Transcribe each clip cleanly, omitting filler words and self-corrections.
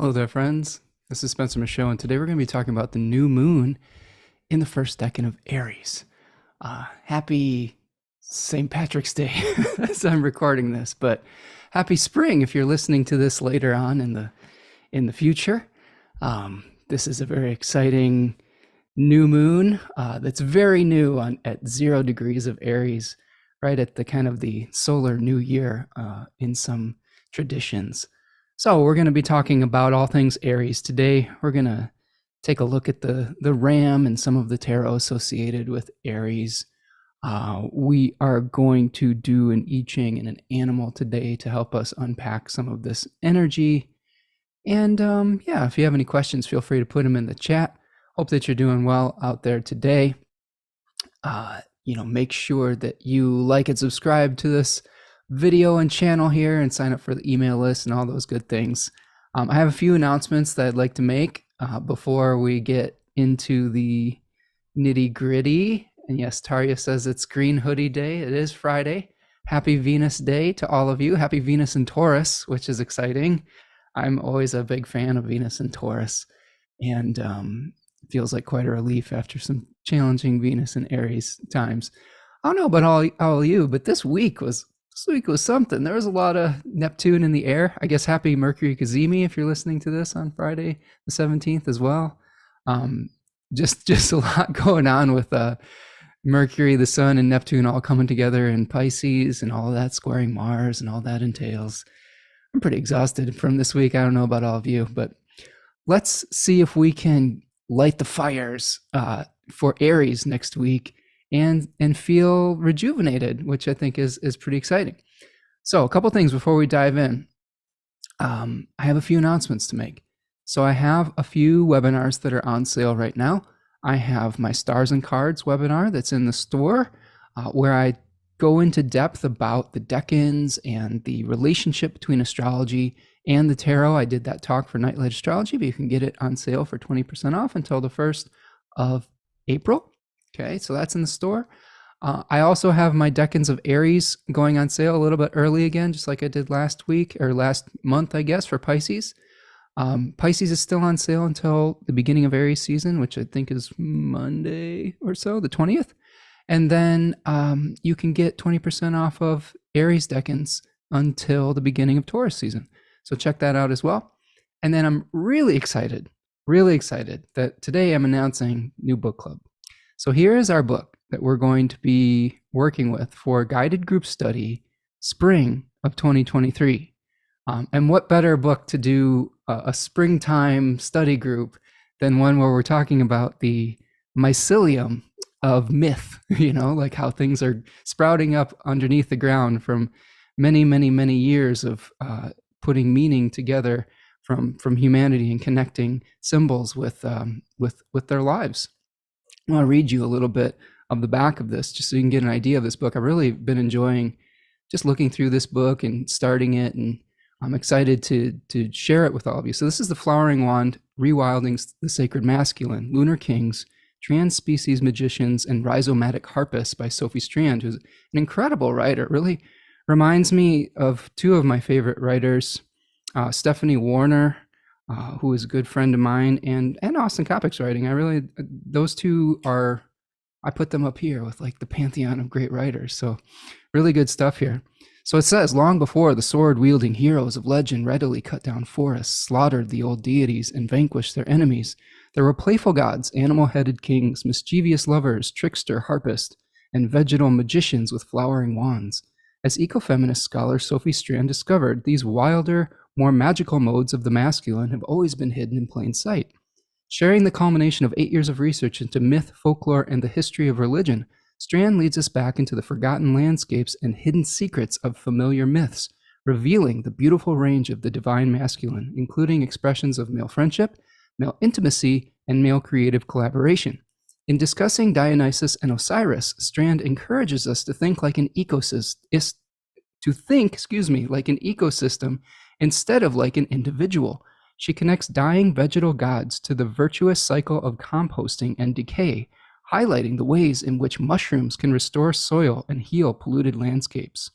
Hello there, friends. This is Spencer Michaud, and today we're going to be talking about the new moon in the first decan of Aries. Happy St. Patrick's Day as I'm recording this, but happy spring if you're listening to this later on in the future. This is a very exciting new moon that's very new at 0 degrees of Aries, right at the kind of the solar new year in some traditions. So we're going to be talking about all things Aries today. We're going to take a look at the ram and some of the tarot associated with Aries. We are going to do an I-Ching and an animal today to help us unpack some of this energy. And yeah, if you have any questions, feel free to put them in the chat. Hope that you're doing well out there today. Make sure that you like and subscribe to this video and channel here and sign up for the email list and all those good things. I have a few announcements that I'd like to make before we get into the nitty gritty. And yes, Tarya says it's Green Hoodie Day. It is Friday. Happy Venus Day to all of you. Happy Venus in Taurus, which is exciting. I'm always a big fan of Venus in Taurus, and it feels like quite a relief after some challenging Venus and Aries times. I don't know about all of you, but this week was something. There was a lot of Neptune in the air. I guess happy Mercury Kazemi if you're listening to this on Friday the 17th as well. Just a lot going on with Mercury, the Sun, and Neptune all coming together in Pisces, and all of that squaring Mars and all that entails. I'm pretty exhausted from this week. I don't know about all of you, but let's see if we can light the fires for Aries next week and feel rejuvenated, which I think is pretty exciting. So a couple things before we dive in. I have a few announcements to make. So I have a few webinars that are on sale right now. I have my Stars and Cards webinar that's in the store, where I go into depth about the decans and the relationship between astrology and the tarot. I did that talk for Nightlight Astrology, but you can get it on sale for 20% off until the 1st of April. Okay, so that's in the store. I also have my Decans of Aries going on sale a little bit early again, just like I did last week or last month, I guess, for Pisces. Pisces is still on sale until the beginning of Aries season, which I think is Monday or so, the 20th. And then you can get 20% off of Aries Decans until the beginning of Taurus season. So check that out as well. And then I'm really excited that today I'm announcing new book club. So here is our book that we're going to be working with for guided group study spring of 2023. And what better book to do a springtime study group than one where we're talking about the mycelium of myth, like how things are sprouting up underneath the ground from many, many, many years of putting meaning together from humanity and connecting symbols with their lives. I want to read you a little bit of the back of this just so you can get an idea of this book. I've really been enjoying just looking through this book and starting it, and I'm excited to share it with all of you. So this is The Flowering Wand, Rewilding the Sacred Masculine, Lunar Kings, Trans-Species Magicians, and Rhizomatic Harpists by Sophie Strand, who's an incredible writer. It really reminds me of two of my favorite writers, Stephanie Warner, who is a good friend of mine, and Austin Kopek's writing. Those two are, I put them up here with like the pantheon of great writers. So really good stuff here. So it says, long before the sword-wielding heroes of legend readily cut down forests, slaughtered the old deities, and vanquished their enemies, there were playful gods, animal-headed kings, mischievous lovers, trickster harpists, and vegetal magicians with flowering wands. As ecofeminist scholar Sophie Strand discovered, these wilder, more magical modes of the masculine have always been hidden in plain sight. Sharing the culmination of 8 years of research into myth, folklore, and the history of religion, Strand leads us back into the forgotten landscapes and hidden secrets of familiar myths, revealing the beautiful range of the divine masculine, including expressions of male friendship, male intimacy, and male creative collaboration. In discussing Dionysus and Osiris, Strand encourages us to think like an ecosystem, instead of like an individual. She connects dying vegetal gods to the virtuous cycle of composting and decay, highlighting the ways in which mushrooms can restore soil and heal polluted landscapes.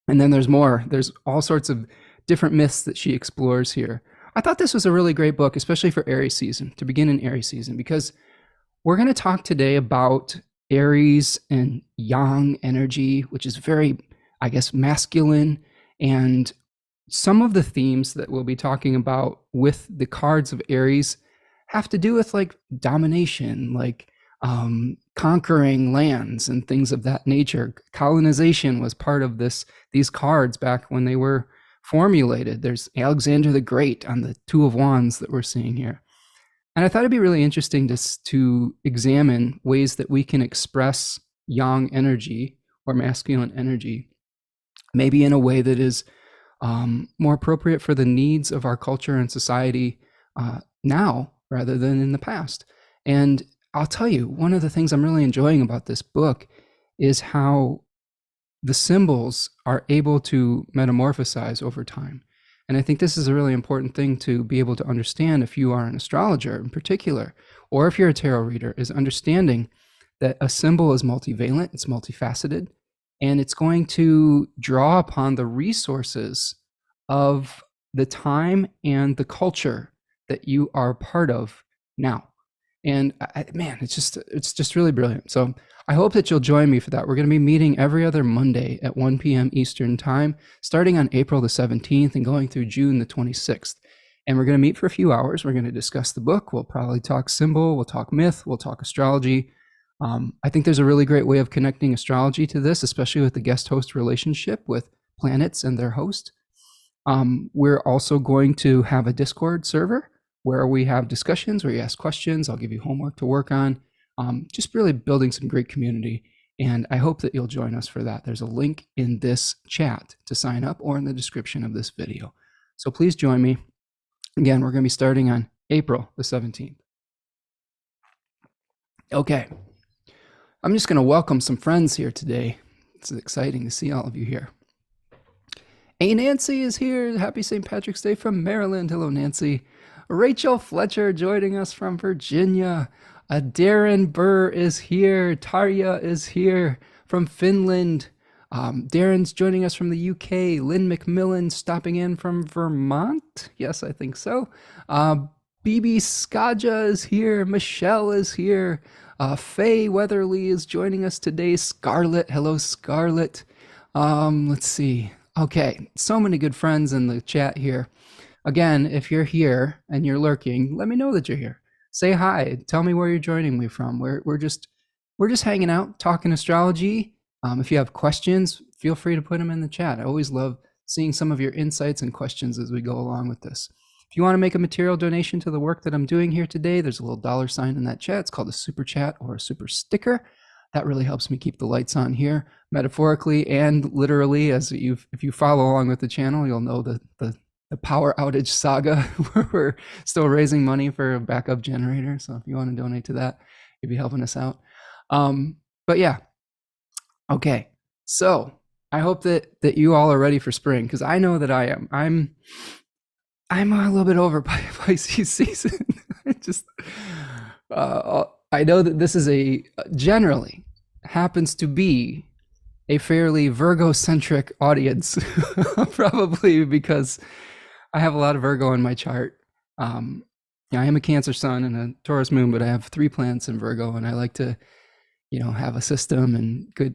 And then there's more. There's all sorts of different myths that she explores here. I thought this was a really great book, especially for Aries season, to begin in Aries season, because we're going to talk today about Aries and Yang energy, which is very, I guess, masculine. And some of the themes that we'll be talking about with the cards of Aries have to do with like domination, like conquering lands and things of that nature. Colonization was part of these cards back when they were formulated. There's Alexander the Great on the Two of Wands that we're seeing here. And I thought it'd be really interesting to examine ways that we can express yang energy or masculine energy, maybe in a way that is more appropriate for the needs of our culture and society now rather than in the past. And I'll tell you, one of the things I'm really enjoying about this book is how the symbols are able to metamorphosize over time. And I think this is a really important thing to be able to understand if you are an astrologer in particular, or if you're a tarot reader, is understanding that a symbol is multivalent, it's multifaceted, and it's going to draw upon the resources of the time and the culture that you are part of now. And man, it's just really brilliant. So I hope that you'll join me for that. We're going to be meeting every other Monday at 1 p.m. Eastern time, starting on April the 17th and going through June the 26th. And we're going to meet for a few hours. We're going to discuss the book. We'll probably talk symbol, we'll talk myth, we'll talk astrology. I think there's a really great way of connecting astrology to this, especially with the guest-host relationship with planets and their host. We're also going to have a Discord server where we have discussions, where you ask questions. I'll give you homework to work on. Just really building some great community. And I hope that you'll join us for that. There's a link in this chat to sign up or in the description of this video. So please join me. Again, we're going to be starting on April the 17th. Okay. I'm just going to welcome some friends here today. It's exciting to see all of you here. Hey, Nancy is here. Happy St. Patrick's Day from Maryland. Hello, Nancy. Rachel Fletcher joining us from Virginia. Darren Burr is here. Tarja is here from Finland. Darren's joining us from the UK. Lynn McMillan stopping in from Vermont. Yes, I think so. BB Skaja is here. Michelle is here. Faye Weatherly is joining us today. Scarlett. Hello, Scarlett. Let's see. Okay, so many good friends in the chat here. Again, if you're here and you're lurking, let me know that you're here. Say hi. Tell me where you're joining me from. We're just hanging out, talking astrology. If you have questions, feel free to put them in the chat. I always love seeing some of your insights and questions as we go along with this. If you want to make a material donation to the work that I'm doing here today, there's a little $ in that chat. It's called a super chat or a super sticker. That really helps me keep the lights on here, metaphorically and literally. If you follow along with the channel, you'll know the power outage saga where we're still raising money for a backup generator. So if you want to donate to that, you'd be helping us out. But yeah, okay. So I hope that you all are ready for spring, because I know that I am. I'm a little bit over Pisces season. I know that this is generally happens to be a fairly Virgo-centric audience, probably because I have a lot of Virgo in my chart. I am a Cancer sun and a Taurus moon, but I have 3 planets in Virgo, and I like to, have a system and go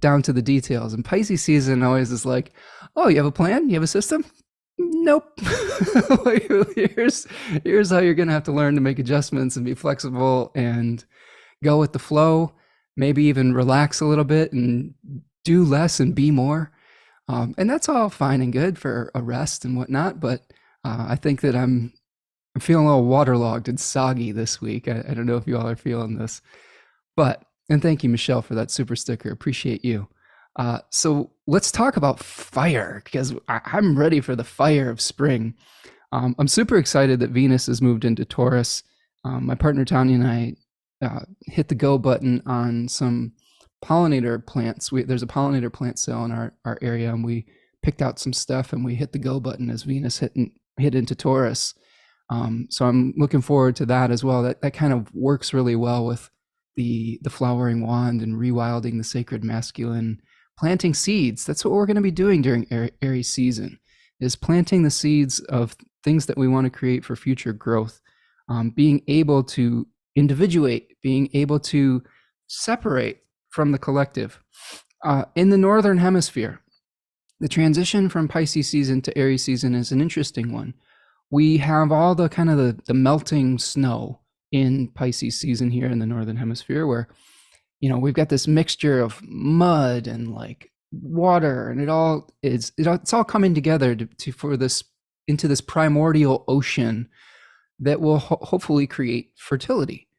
down to the details. And Pisces season always is like, oh, you have a plan? You have a system? Nope. here's how you're going to have to learn to make adjustments and be flexible and go with the flow, maybe even relax a little bit and do less and be more. And that's all fine and good for a rest and whatnot. But I think that I'm feeling a little waterlogged and soggy this week. I don't know if you all are feeling this, and thank you, Michelle, for that super sticker. Appreciate you. So let's talk about fire, because I'm ready for the fire of spring. I'm super excited that Venus has moved into Taurus. My partner Tanya and I hit the go button on some pollinator plants. There's a pollinator plant sale in our area, and we picked out some stuff and we hit the go button as Venus hit into Taurus. So I'm looking forward to that as well. That kind of works really well with the flowering wand and rewilding the sacred masculine, planting seeds. That's what we're going to be doing during Aries season, is planting the seeds of things that we want to create for future growth, being able to individuate, being able to separate from the collective. In the Northern Hemisphere, the transition from Pisces season to Aries season is an interesting one. We have all the kind of the melting snow in Pisces season here in the Northern Hemisphere, where, you know, we've got this mixture of mud and like water, and it's all coming together for this, into this primordial ocean that will hopefully create fertility.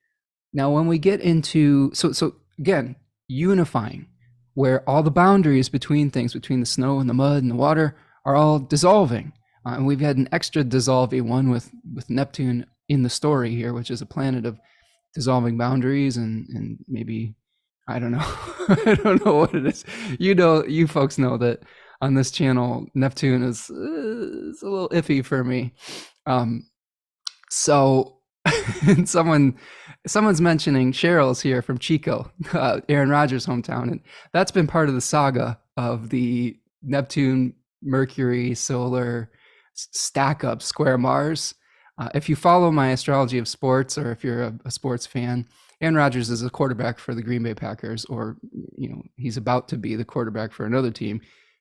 Now, when we get into, so again, unifying, where all the boundaries between things, between the snow and the mud and the water, are all dissolving. And we've had an extra dissolving one with Neptune in the story here, which is a planet of dissolving boundaries and maybe, I don't know, I don't know what it is. You know, you folks know that on this channel, Neptune is a little iffy for me. So someone's mentioning Cheryl's here from Chico, Aaron Rodgers' hometown, and that's been part of the saga of the Neptune, Mercury, solar stack up square Mars. If you follow my Astrology of Sports, or if you're a sports fan, Aaron Rodgers is a quarterback for the Green Bay Packers, or, you know, he's about to be the quarterback for another team.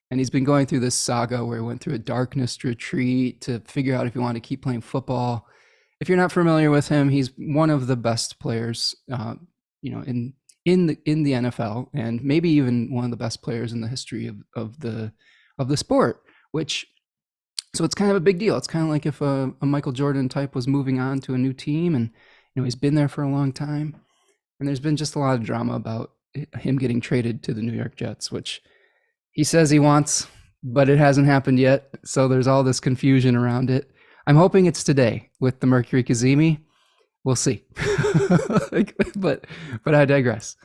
And he's been going through this saga where he went through a darkness retreat to figure out if he wanted to keep playing football. If you're not familiar with him, he's one of the best players, you know, in the NFL, and maybe even one of the best players in the history of the sport. So it's kind of a big deal. It's kind of like if a Michael Jordan type was moving on to a new team, and, you know, he's been there for a long time. And there's been just a lot of drama about him getting traded to the New York Jets, which he says he wants, but it hasn't happened yet. So there's all this confusion around it. I'm hoping it's today with the Mercury Kazemi. We'll see. but I digress.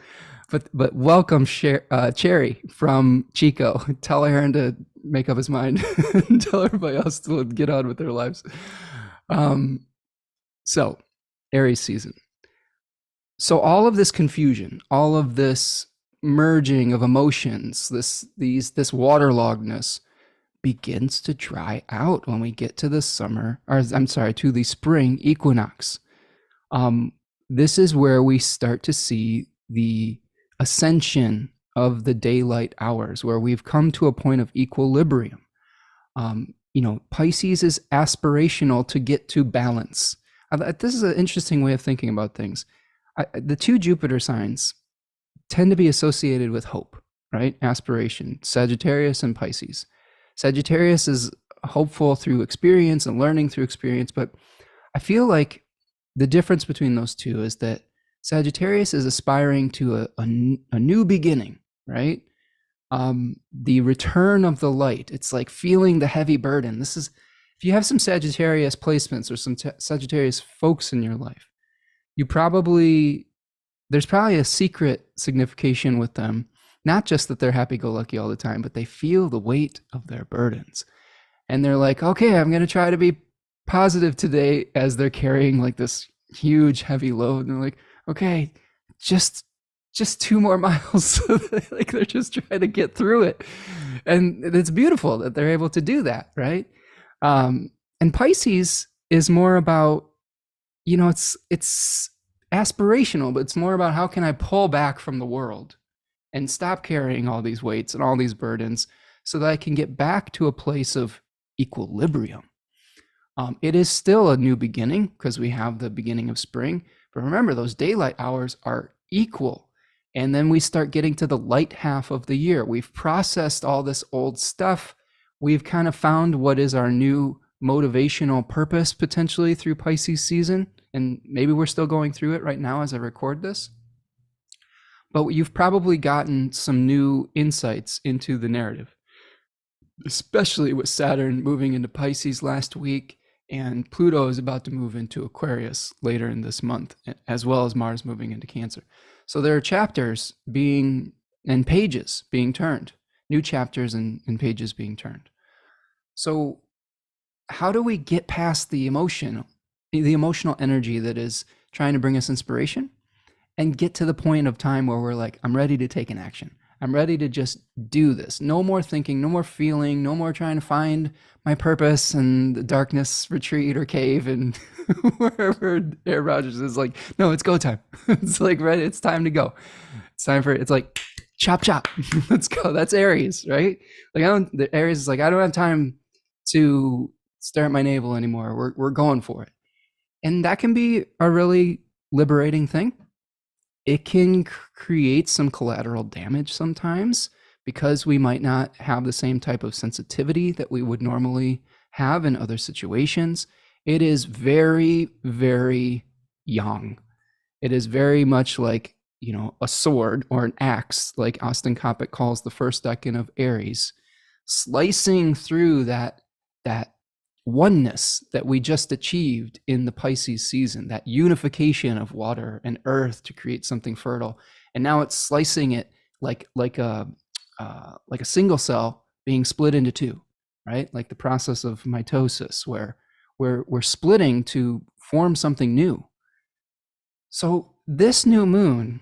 But welcome, Cherry from Chico. Tell Aaron to make up his mind and tell everybody else to get on with their lives. So Aries season. So all of this confusion, all of this merging of emotions, this waterloggedness begins to dry out when we get to the to the spring equinox. This is where we start to see the ascension of the daylight hours, where we've come to a point of equilibrium. You know, Pisces is aspirational to get to balance. This is an interesting way of thinking about things. The two Jupiter signs tend to be associated with hope, right? Aspiration, Sagittarius and Pisces. Sagittarius is hopeful through experience and learning through experience, but I feel like the difference between those two is that Sagittarius is aspiring to a new beginning, right? The return of the light. It's like feeling the heavy burden. This is, if you have some Sagittarius placements or some Sagittarius folks in your life, there's probably a secret signification with them. Not just that they're happy-go-lucky all the time, but they feel the weight of their burdens. And they're like, okay, I'm going to try to be positive today, as they're carrying like this huge, heavy load. And they're like, okay, just 2 more miles. Like, they're just trying to get through it. And it's beautiful that they're able to do that, right? And Pisces is more about, you know, it's aspirational, but it's more about how can I pull back from the world and stop carrying all these weights and all these burdens so that I can get back to a place of equilibrium. It is still a new beginning because we have the beginning of spring, but remember, those daylight hours are equal. And then we start getting to the light half of the year. We've processed all this old stuff. We've kind of found what is our new motivational purpose potentially through Pisces season. And maybe we're still going through it right now as I record this. But you've probably gotten some new insights into the narrative, especially with Saturn moving into Pisces last week, and Pluto is about to move into Aquarius later in this month, as well as Mars moving into Cancer. So there are chapters and pages being turned, new chapters and pages being turned. So how do we get past the emotional energy that is trying to bring us inspiration, and get to the point of time where we're like, I'm ready to take an action. I'm ready to just do this. No more thinking, no more feeling, no more trying to find my purpose in the darkness retreat or cave and wherever Aaron Rodgers is like, no, it's go time. It's like, right, it's time to go. It's time for it. It's like, chop, chop. Let's go. That's Aries, right? Like, the Aries is like, I don't have time to stare at my navel anymore. We're going for it. And that can be a really liberating thing. It can create some collateral damage sometimes because we might not have the same type of sensitivity that we would normally have in other situations. It is very, very young. It is very much like, a sword or an axe, like Austin Coppock calls the first decan of Aries, slicing through that oneness that we just achieved in the Pisces season, that unification of water and earth to create something fertile. And now it's slicing it like a single cell being split into two, right? Like the process of mitosis, where we're splitting to form something new. So this new moon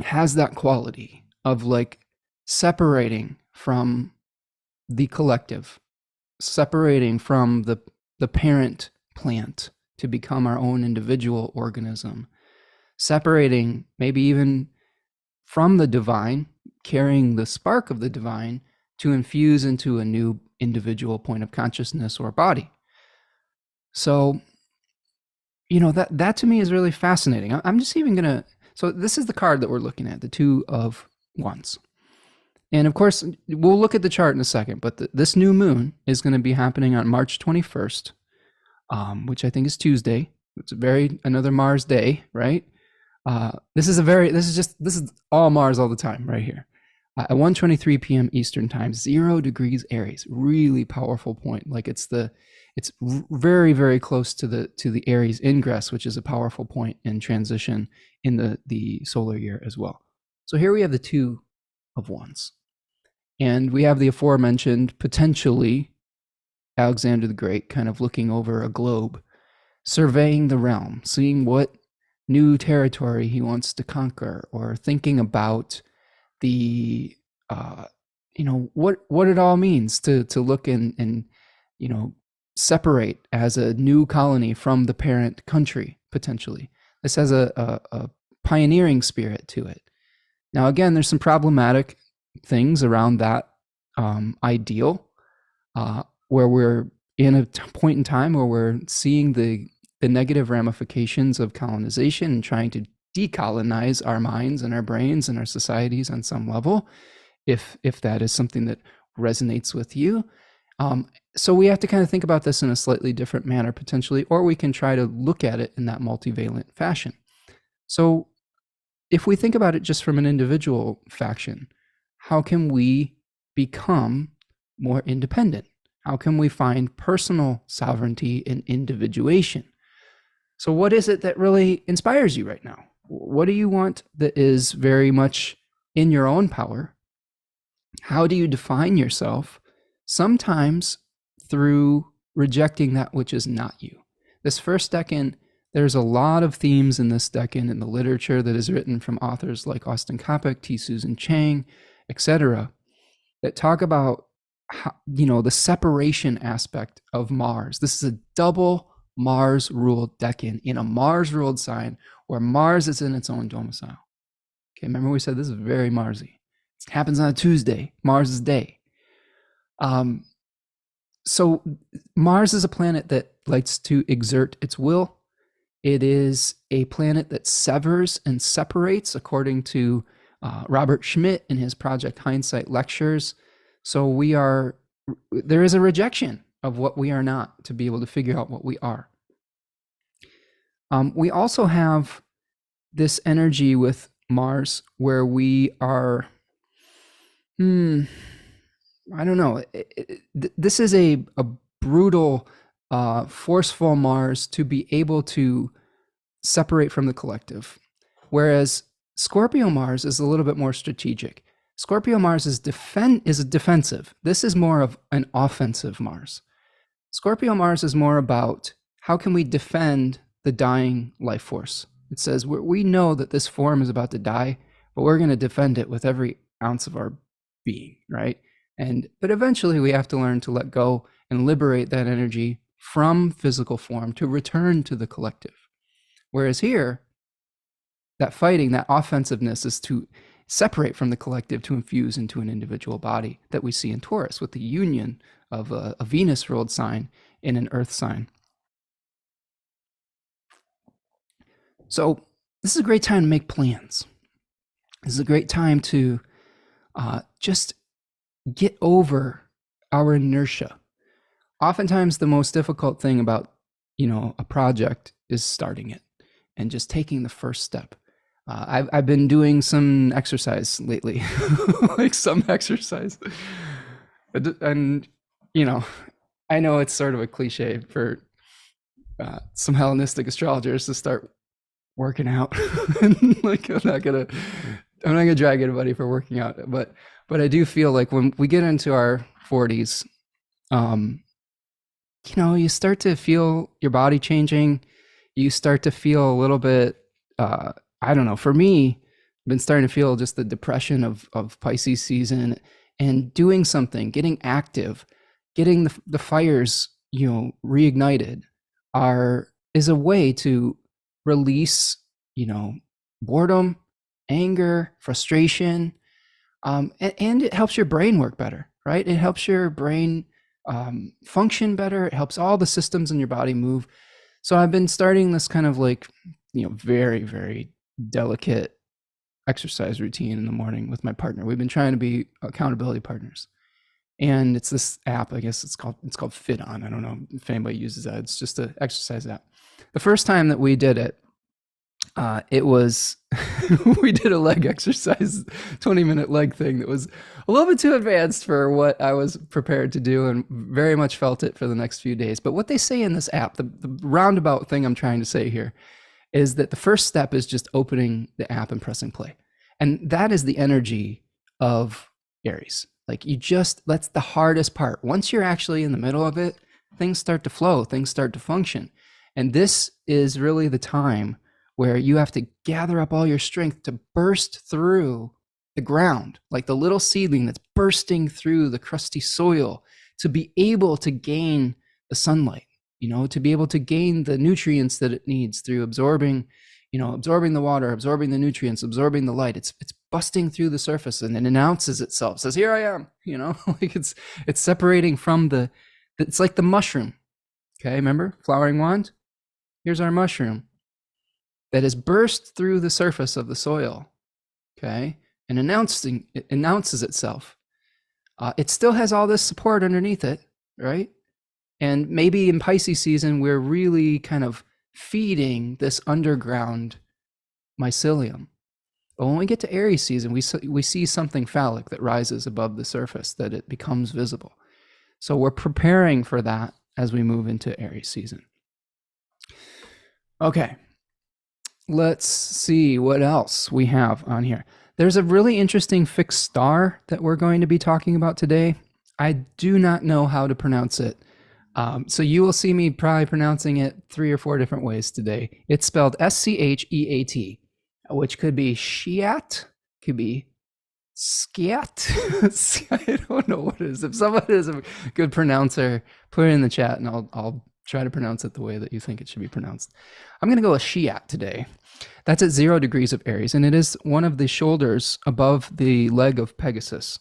has that quality of like separating from the collective, separating from the parent plant to become our own individual organism, separating maybe even from the divine, carrying the spark of the divine to infuse into a new individual point of consciousness or body. So, that to me is really fascinating. I'm just even going to, so this is the card that we're looking at, the Two of Wands. And of course, we'll look at the chart in a second, but this new moon is going to be happening on March 21st, which I think is Tuesday. It's another Mars day, right? This is all Mars all the time right here. At 1:23 p.m. Eastern time, 0 degrees Aries, really powerful point. Like it's very, very close to the Aries ingress, which is a powerful point in transition in the solar year as well. So here we have the Two of Wands. And we have the aforementioned, potentially, Alexander the Great kind of looking over a globe, surveying the realm, seeing what new territory he wants to conquer, or thinking about the, what it all means to look and separate as a new colony from the parent country, potentially. This has a pioneering spirit to it. Now, again, there's some problematic things around that ideal, where we're in a point in time where we're seeing the negative ramifications of colonization and trying to decolonize our minds and our brains and our societies on some level, if that is something that resonates with you. So we have to kind of think about this in a slightly different manner potentially, or we can try to look at it in that multivalent fashion. So if we think about it just from an individual faction, how can we become more independent? How can we find personal sovereignty and individuation? So what is it that really inspires you right now? What do you want that is very much in your own power? How do you define yourself? Sometimes through rejecting that which is not you. This first decan, there's a lot of themes in this decan in the literature that is written from authors like Austin Coppock, T. Susan Chang, etc., that talk about how, the separation aspect of Mars. This is a double Mars-ruled decan in a Mars-ruled sign where Mars is in its own domicile. Okay, remember we said this is very Marsy. It happens on a Tuesday, Mars' day. So Mars is a planet that likes to exert its will. It is a planet that severs and separates, according to Robert Schmidt in his Project Hindsight lectures. So there is a rejection of what we are not to be able to figure out what we are. We also have this energy with Mars where we are, I don't know. This is a brutal, forceful Mars to be able to separate from the collective. Whereas Scorpio Mars is a little bit more strategic. Scorpio Mars is defensive. This is more of an offensive Mars. Scorpio Mars is more about how can we defend the dying life force. It says we know that this form is about to die, but we're going to defend it with every ounce of our being, right? But eventually we have to learn to let go and liberate that energy from physical form to return to the collective. Whereas here, that fighting, that offensiveness is to separate from the collective to infuse into an individual body that we see in Taurus with the union of a Venus ruled sign in an earth sign. So this is a great time to make plans. This is a great time to just get over our inertia. Oftentimes the most difficult thing about, a project is starting it and just taking the first step. I've been doing some exercise lately, like some exercise. And, I know it's sort of a cliche for some Hellenistic astrologers to start working out. Like I'm not gonna drag anybody for working out, but I do feel like when we get into our 40s, you start to feel your body changing. You start to feel a little bit, I don't know, for me, I've been starting to feel just the depression of Pisces season, and doing something, getting active, getting the fires, reignited is a way to release, boredom, anger, frustration, and it helps your brain work better, right? It helps your brain function better. It helps all the systems in your body move. So I've been starting this kind of like, very, very delicate exercise routine in the morning with my partner. We've been trying to be accountability partners. And it's this app, I guess it's called Fit On. I don't know if anybody uses that. It's just an exercise app. The first time that we did it, it was we did a leg exercise, 20-minute leg thing that was a little bit too advanced for what I was prepared to do, and very much felt it for the next few days. But what they say in this app, the roundabout thing I'm trying to say here, is that the first step is just opening the app and pressing play. And that is the energy of Aries. Like that's the hardest part. Once you're actually in the middle of it, things start to flow, things start to function. And this is really the time where you have to gather up all your strength to burst through the ground, like the little seedling that's bursting through the crusty soil, to be able to gain the sunlight, to be able to gain the nutrients that it needs through absorbing the water, absorbing the nutrients, absorbing the light. It's busting through the surface, and it announces itself, says, here I am, like it's separating from it's like the mushroom. Okay, remember flowering wand? Here's our mushroom that has burst through the surface of the soil, okay, and it announces itself. It still has all this support underneath it, right? And maybe in Pisces season, we're really kind of feeding this underground mycelium. But when we get to Aries season, we see something phallic that rises above the surface, that it becomes visible. So we're preparing for that as we move into Aries season. Okay, let's see what else we have on here. There's a really interesting fixed star that we're going to be talking about today. I do not know how to pronounce it. So you will see me probably pronouncing it 3 or 4 different ways today. It's spelled Scheat, which could be Shiat, could be Skiat. I don't know what it is. If someone is a good pronouncer, put it in the chat and I'll try to pronounce it the way that you think it should be pronounced. I'm going to go with Shiat today. That's at 0 degrees of Aries, and it is one of the shoulders above the leg of Pegasus.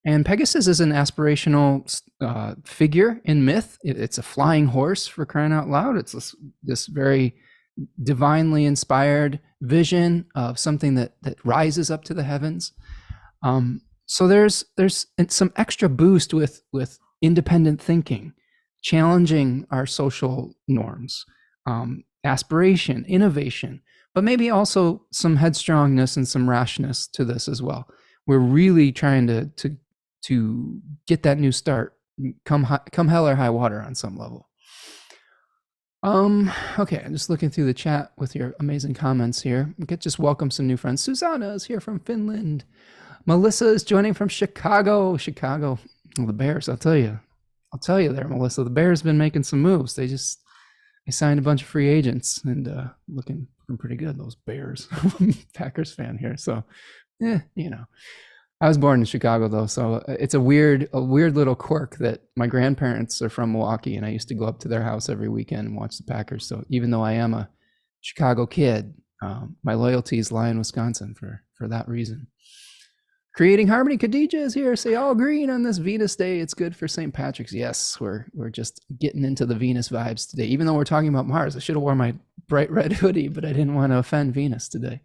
And Pegasus is an aspirational figure in myth. It's a flying horse, for crying out loud. It's this very divinely inspired vision of something that rises up to the heavens. So there's some extra boost with independent thinking, challenging our social norms, aspiration, innovation, but maybe also some headstrongness and some rashness to this as well. We're really trying to get that new start, come hell or high water on some level. Okay, I'm just looking through the chat with your amazing comments here. Just welcome some new friends. Susanna is here from Finland. Melissa is joining from Chicago. Well, the Bears, I'll tell you there, Melissa. The Bears been making some moves. They signed a bunch of free agents and looking pretty good, those Bears. Packers fan here, so I was born in Chicago though, so it's a weird little quirk that my grandparents are from Milwaukee, and I used to go up to their house every weekend and watch the Packers. So even though I am a Chicago kid, my loyalties lie in Wisconsin for that reason. Creating Harmony Khadija is here. Say all green on this Venus day. It's good for St. Patrick's. Yes, we're just getting into the Venus vibes today. Even though we're talking about Mars, I should have worn my bright red hoodie, but I didn't want to offend Venus today.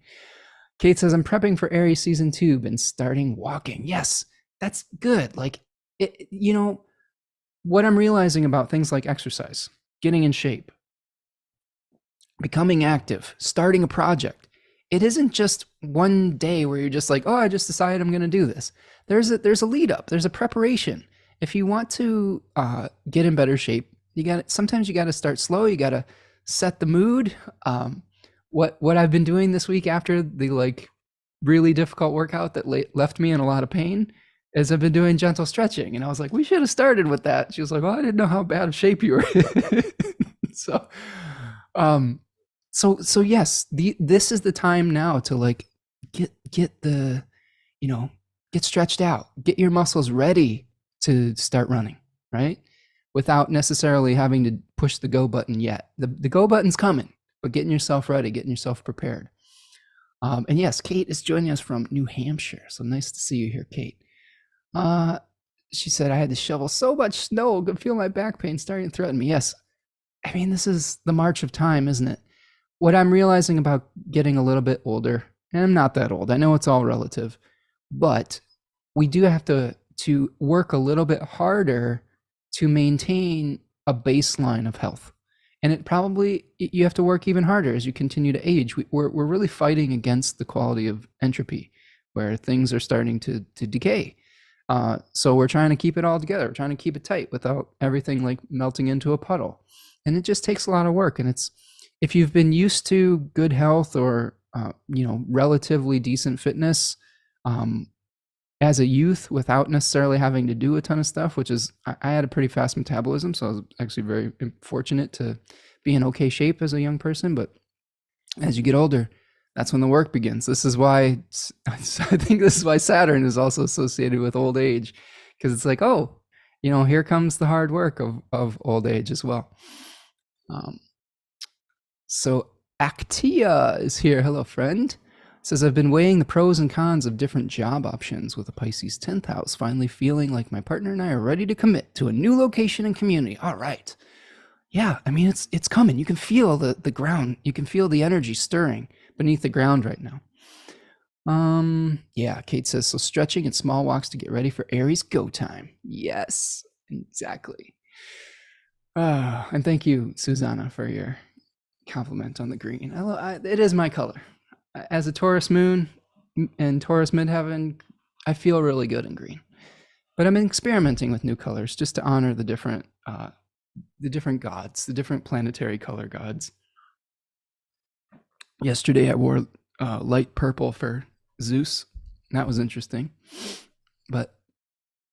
Kate says, I'm prepping for Aries season 2, been starting walking. Yes, that's good. Like, what I'm realizing about things like exercise, getting in shape, becoming active, starting a project, it isn't just one day where you're just like, oh, I just decided I'm going to do this. There's a lead up. There's a preparation. If you want to get in better shape, sometimes you got to start slow. You got to set the mood. What I've been doing this week after the really difficult workout that left me in a lot of pain is I've been doing gentle stretching. And I was like, we should have started with that. She was like, well, I didn't know how bad of shape you were in. So yes, this is the time now to get the, get stretched out, get your muscles ready to start running, right? Without necessarily having to push the go button yet. The go button's coming, but getting yourself ready, getting yourself prepared. And yes, Kate is joining us from New Hampshire. So nice to see you here, Kate. She said, I had to shovel so much snow, could feel my back pain starting to threaten me. Yes, I mean, this is the march of time, isn't it? What I'm realizing about getting a little bit older, and I'm not that old, I know it's all relative, but we do have to work a little bit harder to maintain a baseline of health. And you have to work even harder as you continue to age. We're really fighting against the quality of entropy, where things are starting to decay. So we're trying to keep it all together. We're trying to keep it tight without everything like melting into a puddle. And it just takes a lot of work. And if you've been used to good health or relatively decent fitness as a youth without necessarily having to do a ton of stuff, which is, I had a pretty fast metabolism, so I was actually very fortunate to be in okay shape as a young person. But as you get older, that's when the work begins. This is why I think this is why Saturn is also associated with old age, because it's like, oh, here comes the hard work of old age as well. So Actia is here. Hello, friend. Says, I've been weighing the pros and cons of different job options with a Pisces 10th house, finally feeling like my partner and I are ready to commit to a new location and community. All right. Yeah, I mean, it's coming. You can feel the ground. You can feel the energy stirring beneath the ground right now. Yeah, Kate says, so stretching and small walks to get ready for Aries go time. Yes, exactly. And thank you, Susanna, for your compliment on the green. It is my color. As a Taurus moon and Taurus midheaven, I feel really good in green. But I'm experimenting with new colors just to honor the different gods, the different planetary color gods. Yesterday I wore light purple for Zeus. That was interesting. But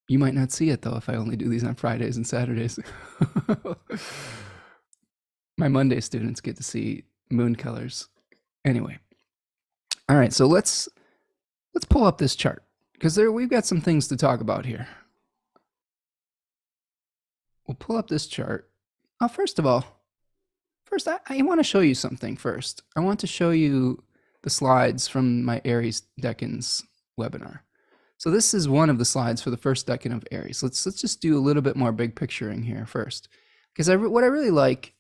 you might not see it though if I only do these on Fridays and Saturdays. My Monday students get to see moon colors. Anyway. All right, so let's pull up this chart because we've got some things to talk about here. We'll pull up this chart. First, I want to show you something first. I want to show you the slides from my Aries Decans webinar. So this is one of the slides for the first decan of Aries. Let's just do a little bit more big picturing here first, because what I really like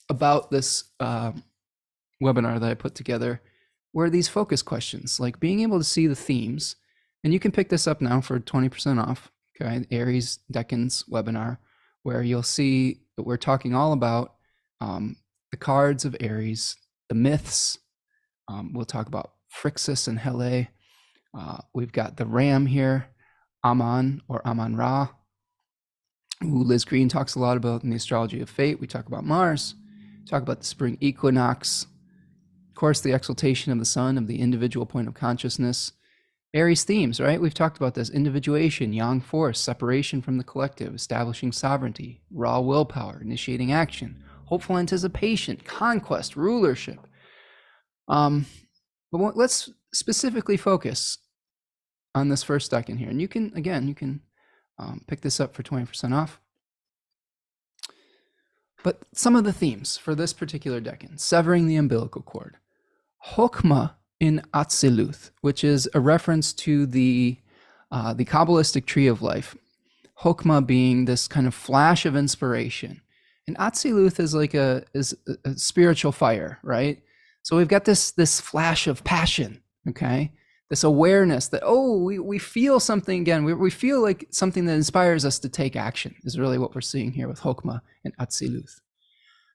about this webinar that I put together were these focus questions, like being able to see the themes. And you can pick this up now for 20% off, okay? Aries Decans webinar, where you'll see that we're talking all about the cards of Aries, the myths. We'll talk about Phrixus and Hele. We've got the ram here, Aman or Aman-Ra, who Liz Green talks a lot about in the Astrology of Fate. We talk about Mars, talk about the spring equinox, of course, the exaltation of the sun, of the individual point of consciousness. Aries themes, right? We've talked about this: individuation, yang force, separation from the collective, establishing sovereignty, raw willpower, initiating action, hopeful anticipation, conquest, rulership. But let's specifically focus on this first decan here. And you can, again, you can pick this up for 20% off. But some of the themes for this particular decan: severing the umbilical cord, Chokmah in Atziluth, which is a reference to the Kabbalistic tree of life. Chokmah being this kind of flash of inspiration, and Atziluth is like a spiritual fire, right? So we've got this flash of passion, okay? This awareness that, oh, we feel something again. We feel like something that inspires us to take action is really what we're seeing here with Chokmah and Atziluth.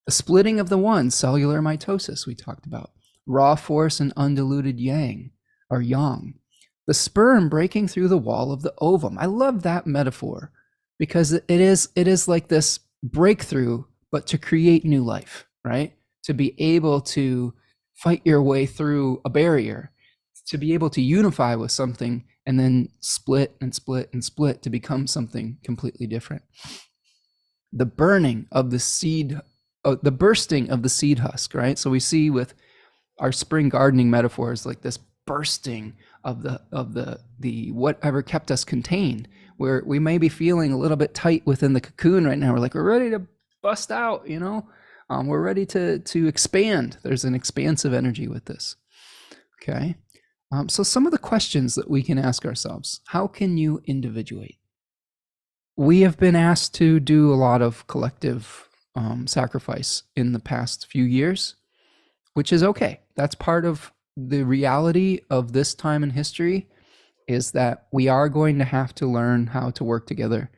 The splitting of the one, cellular mitosis, we talked about. Raw force and undiluted yang, or yang. The sperm breaking through the wall of the ovum. I love that metaphor because it is like this breakthrough, but to create new life, right? To be able to fight your way through a barrier, to be able to unify with something and then split and split and split to become something completely different. The burning of the seed, the bursting of the seed husk, right? So we see with our spring gardening metaphors like this bursting of the whatever kept us contained, where we may be feeling a little bit tight within the cocoon right now. We're like, we're ready to bust out, you know? We're ready to expand. There's an expansive energy with this, okay? So some of the questions that we can ask ourselves: how can you individuate? We have been asked to do a lot of collective sacrifice in the past few years, which is okay. That's part of the reality of this time in history, is that we are going to have to learn how to work together,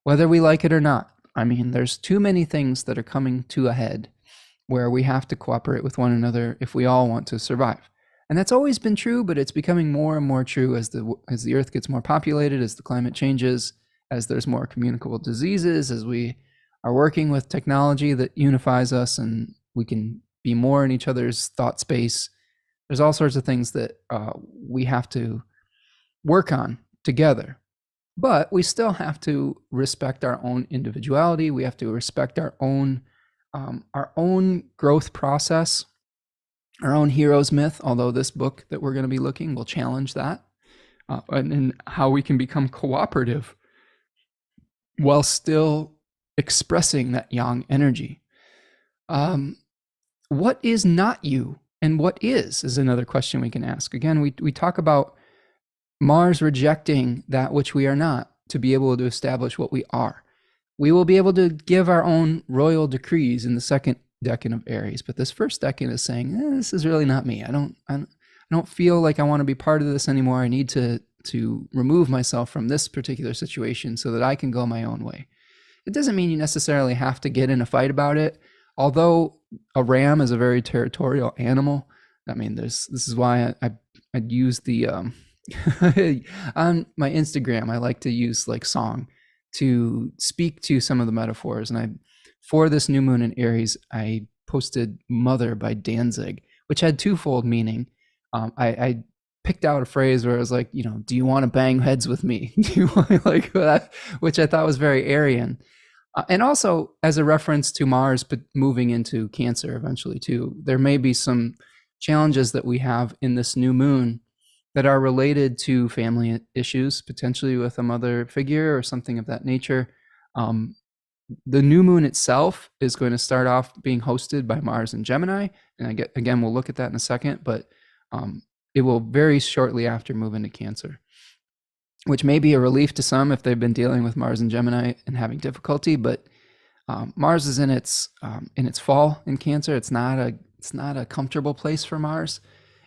whether we like it or not. I mean, there's too many things that are coming to a head where we have to cooperate with one another if we all want to survive. And that's always been true, but it's becoming more and more true as the earth gets more populated, as the climate changes, as there's more communicable diseases, as we are working with technology that unifies us and we can be more in each other's thought space. There's all sorts of things that we have to work on together. But we still have to respect our own individuality. We have to respect our own growth process, our own hero's myth, although this book that we're going to be looking will challenge that, and how we can become cooperative while still expressing that yang energy. What is not you and what is another question we can ask. Again, we talk about Mars rejecting that which we are not to be able to establish what we are. We will be able to give our own royal decrees in the second decan of Aries, but this first decan is saying, this is really not me. I don't feel like I want to be part of this anymore. I need to remove myself from this particular situation so that I can go my own way. It doesn't mean you necessarily have to get in a fight about it. Although a ram is a very territorial animal, I mean, this is why I'd use the on my Instagram, I like to use like song to speak to some of the metaphors. And for this new moon in Aries, I posted Mother by Danzig, which had twofold meaning. I picked out a phrase where I was like, you know, do you want to bang heads with me? Do you want like that? Which I thought was very Aryan. And also as a reference to Mars, but moving into Cancer eventually too. There may be some challenges that we have in this new moon that are related to family issues, potentially with a mother figure or something of that nature. The new moon itself is going to start off being hosted by Mars and Gemini. And again, we'll look at that in a second, but it will very shortly after move into Cancer, which may be a relief to some if they've been dealing with Mars and Gemini and having difficulty. But Mars is in its fall in Cancer. It's not a comfortable place for Mars.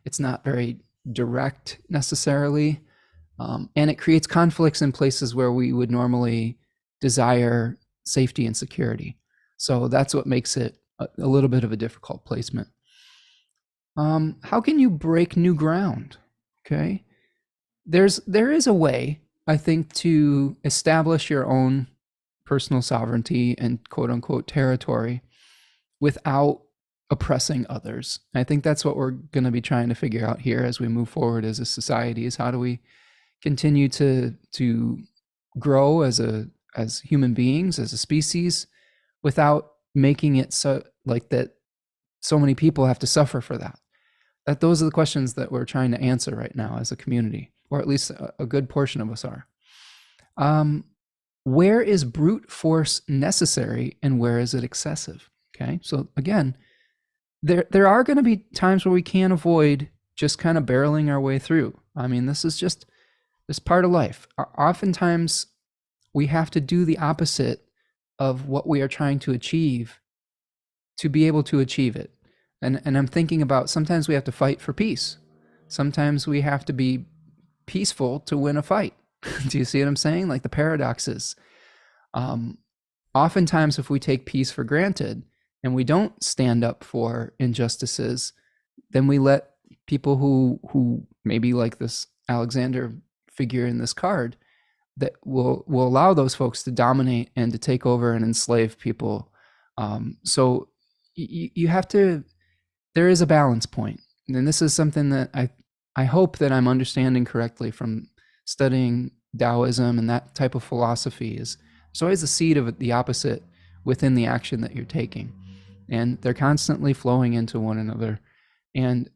It's not very direct necessarily, and it creates conflicts in places where we would normally desire safety and security. So that's what makes it a little bit of a difficult placement. How can you break new ground? Okay, there is a way, I think, to establish your own personal sovereignty and quote unquote territory without oppressing others. I think that's what we're going to be trying to figure out here as we move forward as a society, is how do we continue to grow as human beings, as a species, without making it so like that so many people have to suffer for that. Those are the questions that we're trying to answer right now as a community. or at least a good portion of us are. Where is brute force necessary and where is it excessive? Okay, so again, there are going to be times where we can't avoid just kind of barreling our way through. I mean, this is just this part of life. Oftentimes, we have to do the opposite of what we are trying to achieve to be able to achieve it. And I'm thinking about sometimes we have to fight for peace. Sometimes we have to be peaceful to win a fight. Do you see what I'm saying? Like the paradoxes. Oftentimes, if we take peace for granted and we don't stand up for injustices, then we let people who maybe like this Alexander figure in this card that will allow those folks to dominate and to take over and enslave people. So you have to, there is a balance point. And this is something that I hope that I'm understanding correctly from studying Taoism and that type of philosophy. Is there's always a seed of the opposite within the action that you're taking. And they're constantly flowing into one another. And,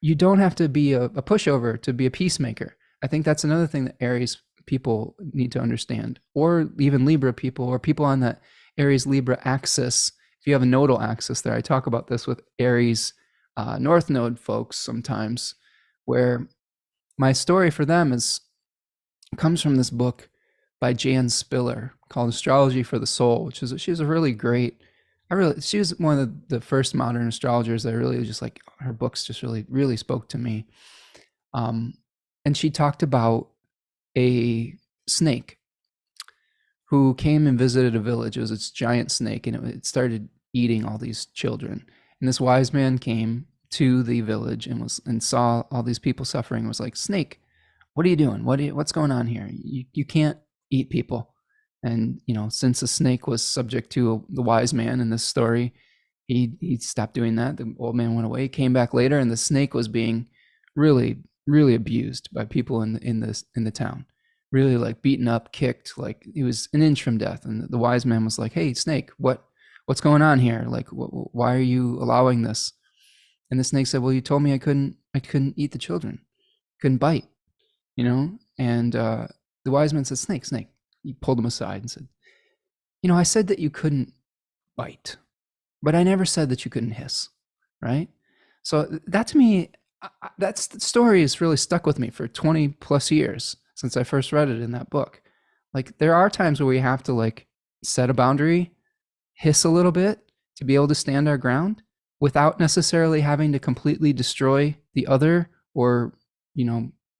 you don't have to be a pushover to be a peacemaker. I think that's another thing that Aries people need to understand, or even Libra people, or people on that Aries Libra axis. If you have a nodal axis there, I talk about this with Aries North Node folks sometimes, where my story for them comes from this book by Jan Spiller called Astrology for the Soul, she's a really great. She was one of the first modern astrologers that really just like, her books just really spoke to me. And she talked about a snake who came and visited a village. It was this giant snake, and it started eating all these children. And this wise man came to the village and saw all these people suffering. And was like, "Snake, what are you doing? What's going on here? You can't eat people." And since the snake was subject to the wise man in this story, he stopped doing that. The old man went away, came back later, and the snake was being really abused by people in the town, really like beaten up, kicked, like he was an inch from death. And the wise man was like, "Hey, snake, what's going on here? Like, why are you allowing this?" And the snake said, "Well, you told me I couldn't eat the children, couldn't bite, And the wise man said, "Snake." He pulled him aside and said, "I said that you couldn't bite, but I never said that you couldn't hiss, right?" So that to me, that story has really stuck with me for 20 plus years since I first read it in that book. Like, there are times where we have to like set a boundary, hiss a little bit to be able to stand our ground without necessarily having to completely destroy the other or,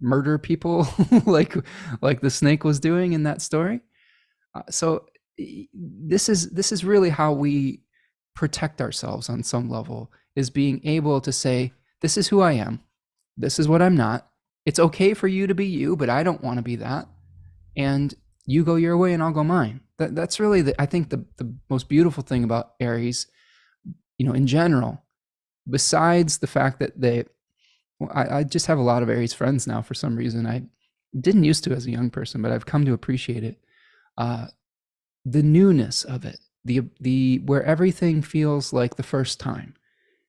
murder people like the snake was doing in that story. So this is really how we protect ourselves on some level, is being able to say, this is who I am, this is what I'm not. It's okay for you to be you, but I don't want to be that. And you go your way and I'll go mine. That's really I think the most beautiful thing about Aries, in general, besides the fact that I just have a lot of Aries friends now for some reason. I didn't used to as a young person, but I've come to appreciate it. The newness of it, the where everything feels like the first time.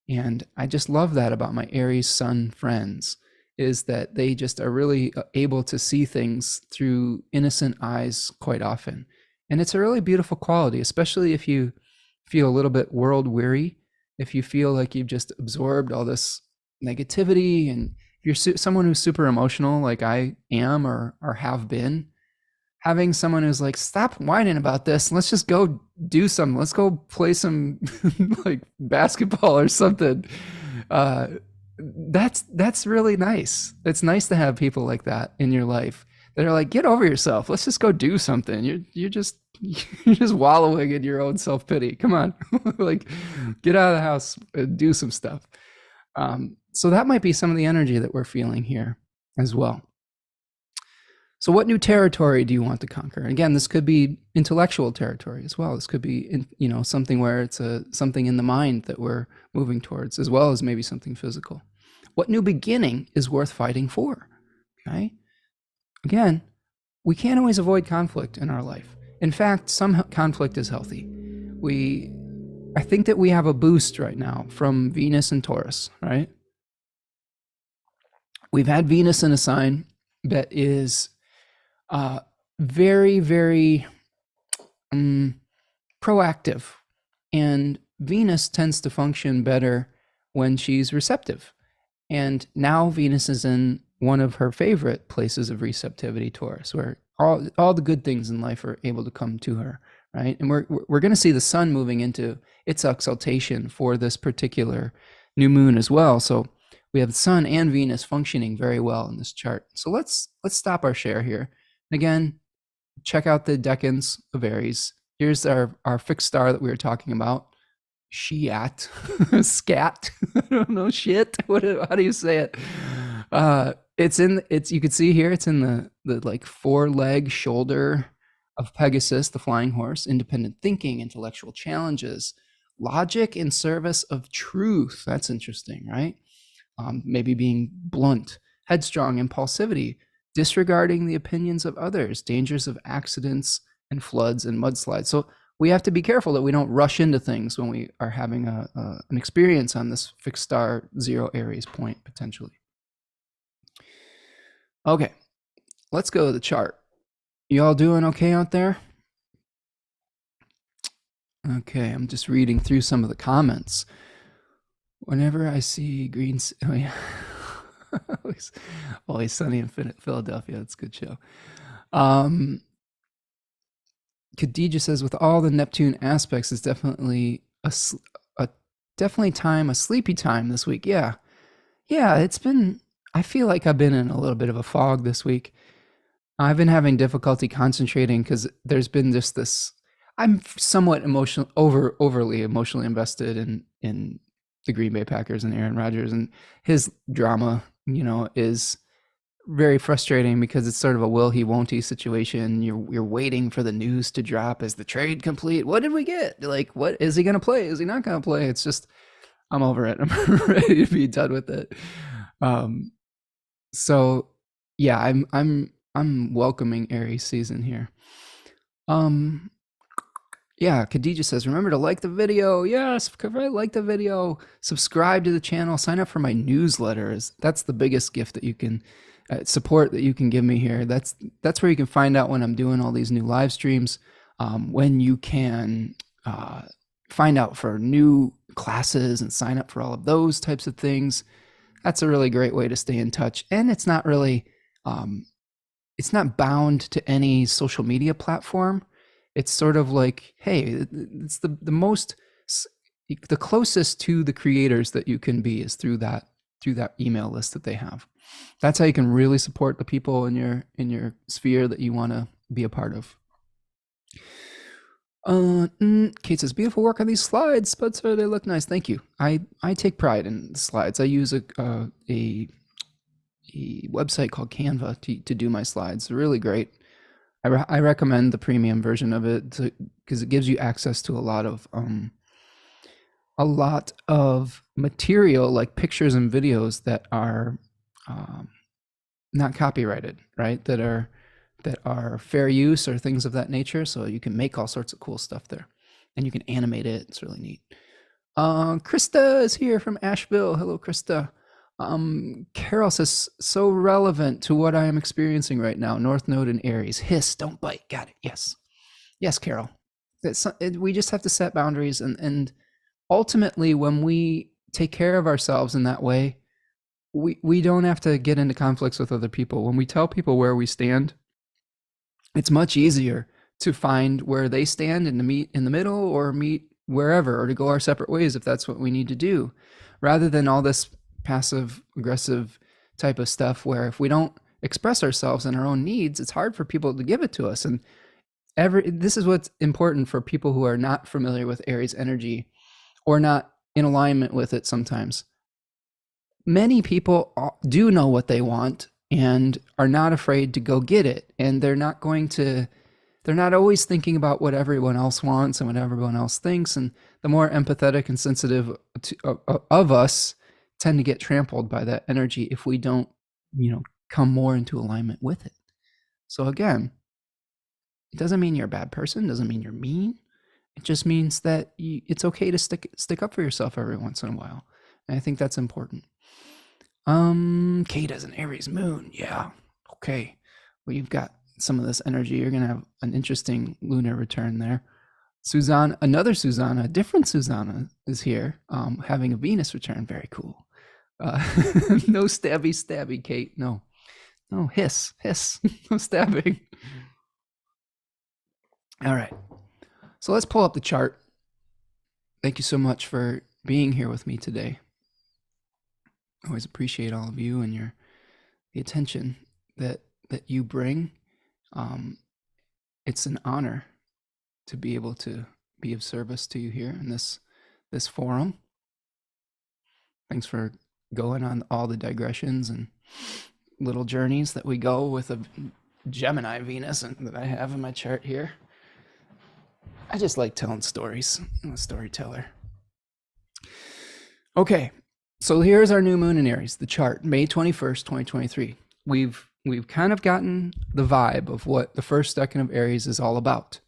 And I just love that about my Aries Sun friends, is that they just are really able to see things through innocent eyes quite often. And it's a really beautiful quality, especially if you feel a little bit world weary, if you feel like you've just absorbed all this negativity, and if you're someone who's super emotional like I am or have been, having someone who's like, "Stop whining about this, let's just go do something, let's go play some like basketball or something," that's really nice. It's nice to have people like that in your life that are like, "Get over yourself, let's just go do something. You're just wallowing in your own self-pity. Come on." Like, get out of the house and do some stuff. So that might be some of the energy that we're feeling here as well. So what new territory do you want to conquer? Again, this could be intellectual territory as well. This could be, something where it's something in the mind that we're moving towards, as well as maybe something physical. What new beginning is worth fighting for? Okay. Again, we can't always avoid conflict in our life. In fact, some conflict is healthy. I think that we have a boost right now from Venus and Taurus, right? we've had Venus in a sign that is very, very proactive. And Venus tends to function better when she's receptive. And now Venus is in one of her favorite places of receptivity, Taurus, where all the good things in life are able to come to her, right? And we're going to see the sun moving into its exaltation for this particular new moon as well. So we have the sun and Venus functioning very well in this chart. So let's stop our share here. And again, check out the decans of Aries. Here's our fixed star that we were talking about. Shiat, scat. I don't know, shit. How do you say it? You can see here, it's in the like 4-leg shoulder of Pegasus, the flying horse. Independent thinking, intellectual challenges, logic in service of truth. That's interesting, right? Maybe being blunt, headstrong, impulsivity, disregarding the opinions of others, dangers of accidents and floods and mudslides. So we have to be careful that we don't rush into things when we are having an experience on this fixed star 0 Aries point, potentially. Okay, let's go to the chart. You all doing okay out there? Okay, I'm just reading through some of the comments. Whenever I see green... Oh, yeah. always sunny in Philadelphia. That's a good show. Khadija says, with all the Neptune aspects, it's definitely a sleepy time this week. Yeah, it's been, I feel like I've been in a little bit of a fog this week. I've been having difficulty concentrating because there's been just this, I'm somewhat overly emotionally invested in the Green Bay Packers and Aaron Rodgers, and his drama, is very frustrating because it's sort of a will he won't he situation. You're waiting for the news to drop. Is the trade complete? What did we get? Like, what is he going to play? Is he not going to play? It's just, I'm over it. I'm ready to be done with it. So yeah, I'm welcoming Aries season here. Yeah, Khadija says, remember to like the video. Yes, like the video, subscribe to the channel, sign up for my newsletters. That's the biggest gift that you can support that you can give me here. That's where you can find out when I'm doing all these new live streams, when you can find out for new classes and sign up for all of those types of things. That's a really great way to stay in touch. And it's not really, it's not bound to any social media platform. It's sort of like, hey, it's the closest to the creators that you can be is through that email list that they have. That's how you can really support the people in your sphere that you want to be a part of. Kate says, beautiful work on these slides, Spencer. They look nice. Thank you. I take pride in the slides. I use a website called Canva to do my slides. They're really great. I recommend the premium version of it because it gives you access to a lot of material, like pictures and videos that are not copyrighted, right? That are fair use or things of that nature. So you can make all sorts of cool stuff there, and you can animate it. It's really neat. Krista is here from Asheville. Hello, Krista. Carol says, so relevant to what I am experiencing right now. North Node in Aries. Hiss, don't bite. Got it. Yes, Carol. We just have to set boundaries, and ultimately, when we take care of ourselves in that way, we don't have to get into conflicts with other people. When we tell people where we stand, it's much easier to find where they stand and to meet in the middle or meet wherever, or to go our separate ways if that's what we need to do, rather than all this passive aggressive type of stuff where if we don't express ourselves and our own needs, it's hard for people to give it to us. And this is what's important for people who are not familiar with Aries energy or not in alignment with it sometimes. Many people do know what they want and are not afraid to go get it. And they're not always thinking about what everyone else wants and what everyone else thinks. And the more empathetic and sensitive of us tend to get trampled by that energy if we don't, come more into alignment with it. So again, it doesn't mean you're a bad person. It doesn't mean you're mean. It just means that it's okay to stick up for yourself every once in a while. And I think that's important. Kate has an Aries moon. Yeah. Okay. Well, you've got some of this energy. You're gonna have an interesting lunar return there. Susanna, another Susanna, a different Susanna is here, having a Venus return. Very cool. No stabby, Kate. No, no, hiss. No stabbing. All right. So let's pull up the chart. Thank you so much for being here with me today. I always appreciate all of you and the attention that you bring. It's an honor to be able to be of service to you here in this forum. Thanks for going on all the digressions and little journeys that we go with a Gemini Venus that I have in my chart here. I just like telling stories. I'm a storyteller. Okay, so here's our new moon in Aries, the chart, May 21st, 2023. We've kind of gotten the vibe of what the first decan of Aries is all about.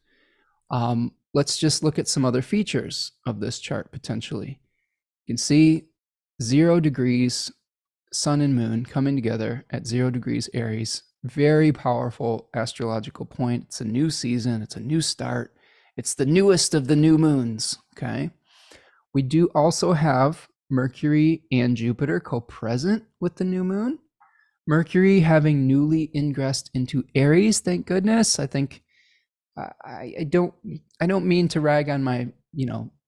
Let's just look at some other features of this chart potentially. You can see 0 degrees sun and moon coming together at 0 degrees Aries. Very powerful astrological point. It's a new season. It's a new start. It's the newest of the new moons, okay? We do also have Mercury and Jupiter co-present with the new moon. Mercury having newly ingressed into Aries, thank goodness. I think I don't mean to rag on my,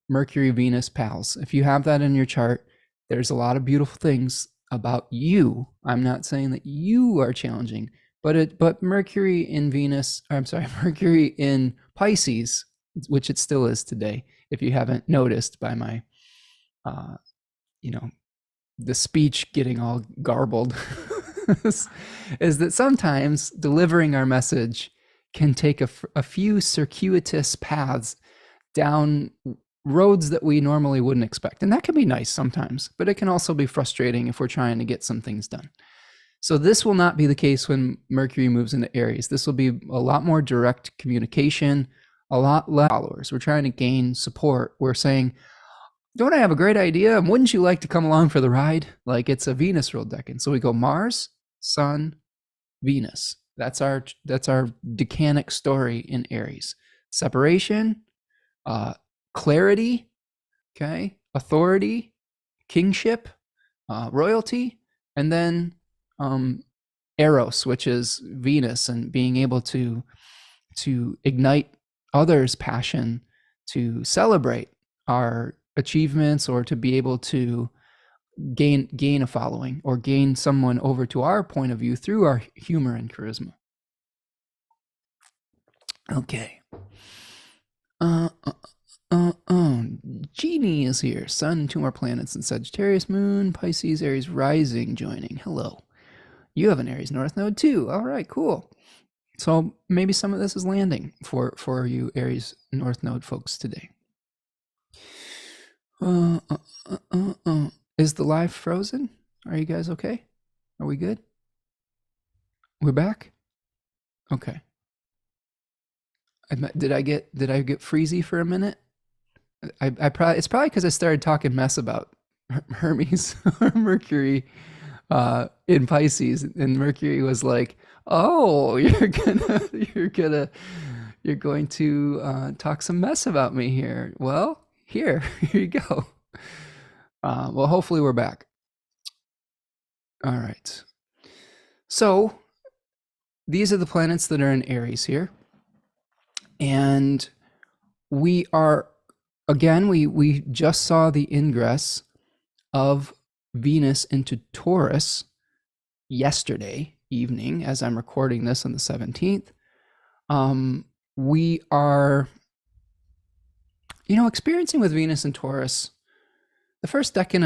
Mercury Venus pals. If you have that in your chart, there's a lot of beautiful things about you. I'm not saying that you are challenging, but Mercury in Venus, Mercury in Pisces, which it still is today, if you haven't noticed by my the speech getting all garbled, is that sometimes delivering our message can take a few circuitous paths down roads that we normally wouldn't expect. And that can be nice sometimes, but it can also be frustrating if we're trying to get some things done. So this will not be the case when Mercury moves into Aries. This will be a lot more direct communication, a lot less followers. We're trying to gain support. We're saying, don't I have a great idea? And wouldn't you like to come along for the ride? Like, it's a Venus ruled decan. So we go Mars, Sun, Venus. That's our decanic story in Aries. Separation, clarity, okay, authority, kingship, royalty, and then Eros, which is Venus, and being able to ignite others' passion, to celebrate our achievements, or to be able to gain a following or gain someone over to our point of view through our humor and charisma. Okay. Jeannie is here. Sun, 2 more planets in Sagittarius, Moon, Pisces, Aries rising joining. Hello. You have an Aries North Node too. All right, cool. So maybe some of this is landing for you Aries North Node folks today. Is the live frozen? Are you guys okay? Are we good? We're back? Okay. Did I get freezy for a minute? It's probably because I started talking mess about Hermes or Mercury in Pisces, and Mercury was like, "Oh, you're going to talk some mess about me here." Well, here you go. Well, hopefully we're back. All right. So these are the planets that are in Aries here. And we are, again, we just saw the ingress of Venus into Taurus yesterday evening, as I'm recording this on the 17th. We are, experiencing with Venus and Taurus. The first decan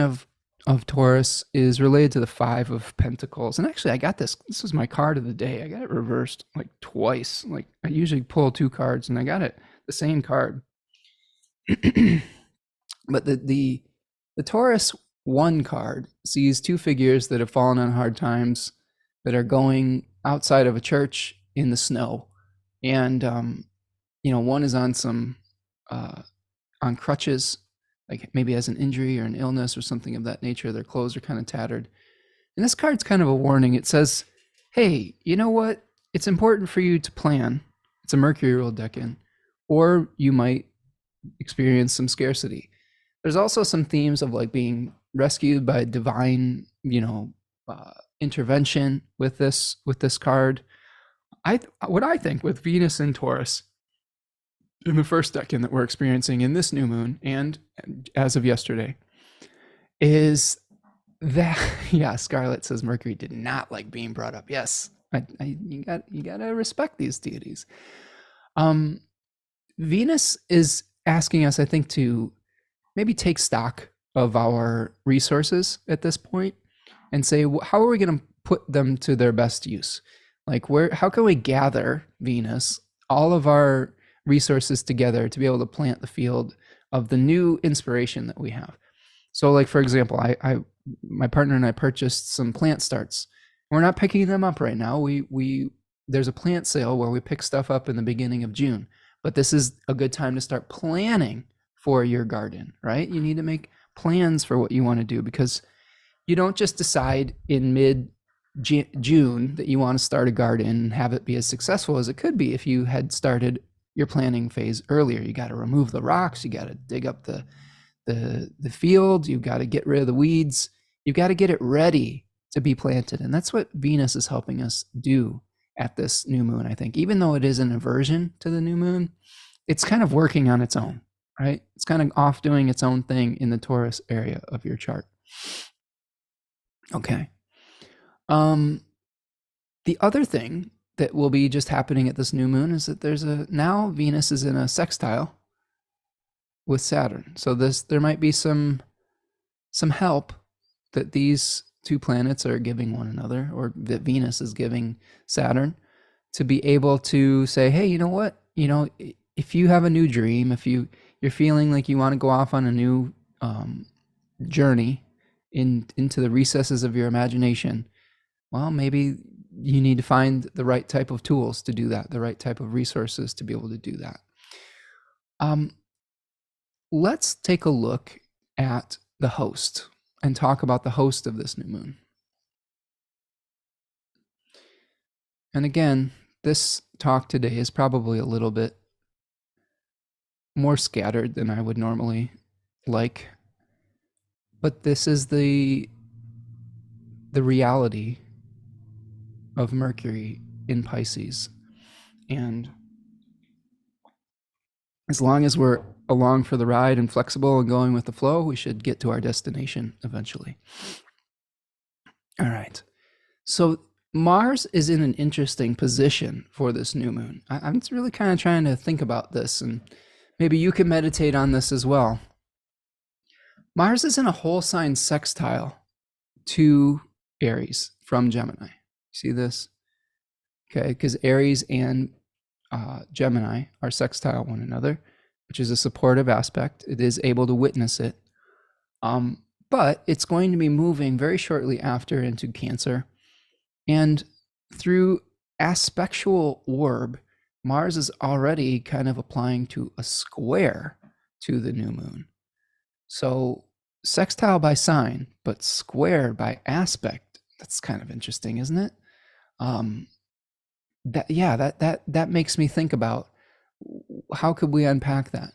of Taurus is related to the 5 of Pentacles. And actually, I got this. This was my card of the day. I got it reversed like twice. Like, I usually pull 2 cards, and I got it the same card. But the Taurus 1 card sees 2 figures that have fallen on hard times, that are going outside of a church in the snow. And, one is on some, on crutches, like maybe has an injury or an illness or something of that nature. Their clothes are kind of tattered. And this card's kind of a warning. It says, hey, you know what? It's important for you to plan. It's a Mercury ruled decan, or you might experience some scarcity. There's also some themes of like being rescued by divine, intervention with this card. What I think with Venus in Taurus in the first decan that we're experiencing in this new moon and as of yesterday is that, yeah, Scarlett says Mercury did not like being brought up. Yes, you gotta respect these deities. Venus is asking us, I think, to maybe take stock of our resources at this point and say, how are we going to put them to their best use? Like, how can we gather, Venus, all of our resources together to be able to plant the field of the new inspiration that we have? So, like, for example, my partner and I purchased some plant starts. We're not picking them up right now. There's a plant sale where we pick stuff up in the beginning of June, but this is a good time to start planning for your garden, right? You need to make plans for what you want to do, because you don't just decide in mid-June that you want to start a garden and have it be as successful as it could be if you had started your planning phase earlier. You got to remove the rocks, you got to dig up the field, you got to get rid of the weeds, you got to get it ready to be planted. And that's what Venus is helping us do at this new moon, I think. Even though it is an aversion to the new moon, it's kind of working on its own, right? It's kind of off doing its own thing in the Taurus area of your chart. Okay. The other thing that will be just happening at this new moon is that now Venus is in a sextile with Saturn. So there might be some help that these two planets are giving one another, or that Venus is giving Saturn, to be able to say, hey, you know what? If you have a new dream, if you're feeling like you want to go off on a new journey into the recesses of your imagination, well, maybe you need to find the right type of tools to do that, the right type of resources to be able to do that. Let's take a look at the host and talk about the host of this new moon. And again, this talk today is probably a little bit more scattered than I would normally like, but this is the reality of Mercury in Pisces. And as long as we're along for the ride and flexible and going with the flow, we should get to our destination eventually. All right. So Mars is in an interesting position for this new moon. I'm really kind of trying to think about this, and maybe you can meditate on this as well. Mars is in a whole sign sextile to Aries from Gemini. See this? Okay, because Aries and Gemini are sextile one another, which is a supportive aspect. It is able to witness it. But it's going to be moving very shortly after into Cancer. And through aspectual orb, Mars is already kind of applying to a square to the new moon. So sextile by sign, but square by aspect. That's kind of interesting, isn't it? That makes me think about how could we unpack that?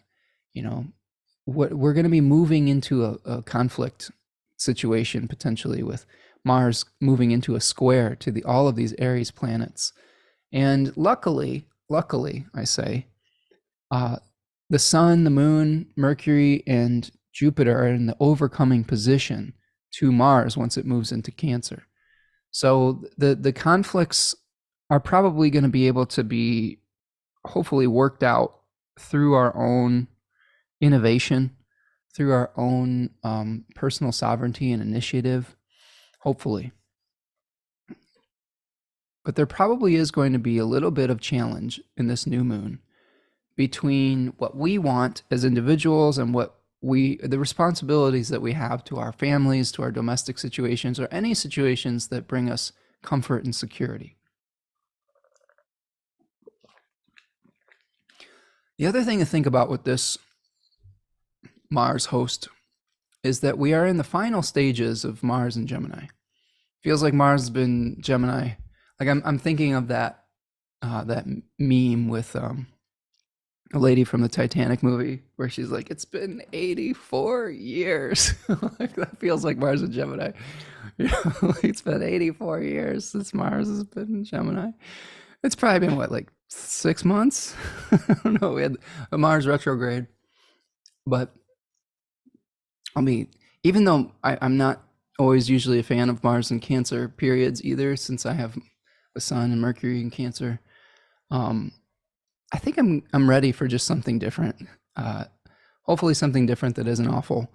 What we're going to be moving into a conflict situation potentially, with Mars moving into a square to all of these Aries planets. And luckily, I say, the Sun, the Moon, Mercury, and Jupiter are in the overcoming position to Mars once it moves into Cancer. So the conflicts are probably going to be able to be hopefully worked out through our own innovation, through our own personal sovereignty and initiative, hopefully. But there probably is going to be a little bit of challenge in this new moon between what we want as individuals and the responsibilities that we have to our families, to our domestic situations, or any situations that bring us comfort and security. The other thing to think about with this Mars host is that we are in the final stages of Mars and Gemini. Feels like Mars has been Gemini. Like I'm thinking of that meme with a lady from the Titanic movie where she's like, "It's been 84 years." Like that feels like Mars and Gemini. You know, like it's been 84 years since Mars has been Gemini. It's probably been what, like 6 months? I don't know. We had a Mars retrograde, but I mean, even though I'm not always usually a fan of Mars and Cancer periods either, since I have the Sun and Mercury in Cancer, um, I think I'm ready for just something different. Uh, Hopefully, something different that isn't awful.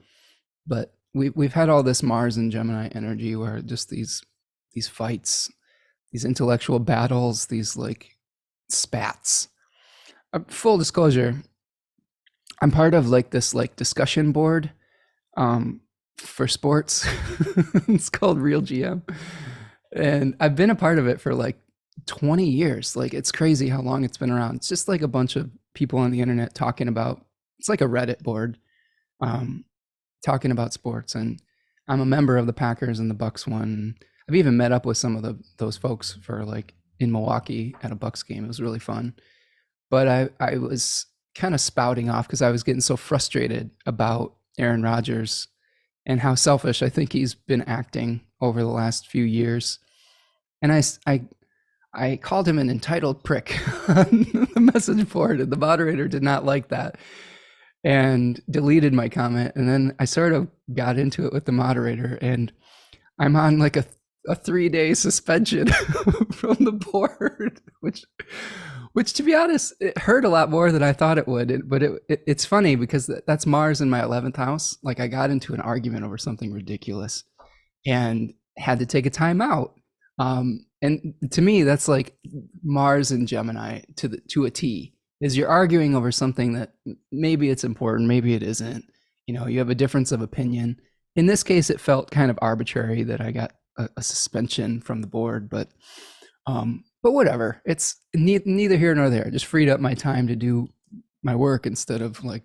But we've had all this Mars and Gemini energy where just these fights, these intellectual battles, these like spats. Full disclosure, I'm part of like this like discussion board um, for sports. It's called Real GM, and I've been a part of it for like 20 years. Like it's crazy how long it's been around. It's just like a bunch of people on the internet talking about. It's like a Reddit board, um, talking about sports, and I'm a member of the Packers and the Bucks one. I've even met up with some of those folks for like in Milwaukee at a Bucks game. It was really fun. But I was kind of spouting off because I was getting so frustrated about Aaron Rodgers and how selfish I think he's been acting over the last few years. And I called him an entitled prick on the message board, and the moderator did not like that and deleted my comment. And then I sort of got into it with the moderator, and I'm on like a 3-day suspension from the board, which to be honest, it hurt a lot more than I thought it would. But it's funny because that's Mars in my 11th house. Like I got into an argument over something ridiculous and had to take a time out. And to me, that's like Mars and Gemini to a T. Is you're arguing over something that maybe it's important, maybe it isn't. You know, you have a difference of opinion. In this case, it felt kind of arbitrary that I got a suspension from the board, but whatever. It's neither here nor there. I just freed up my time to do my work instead of like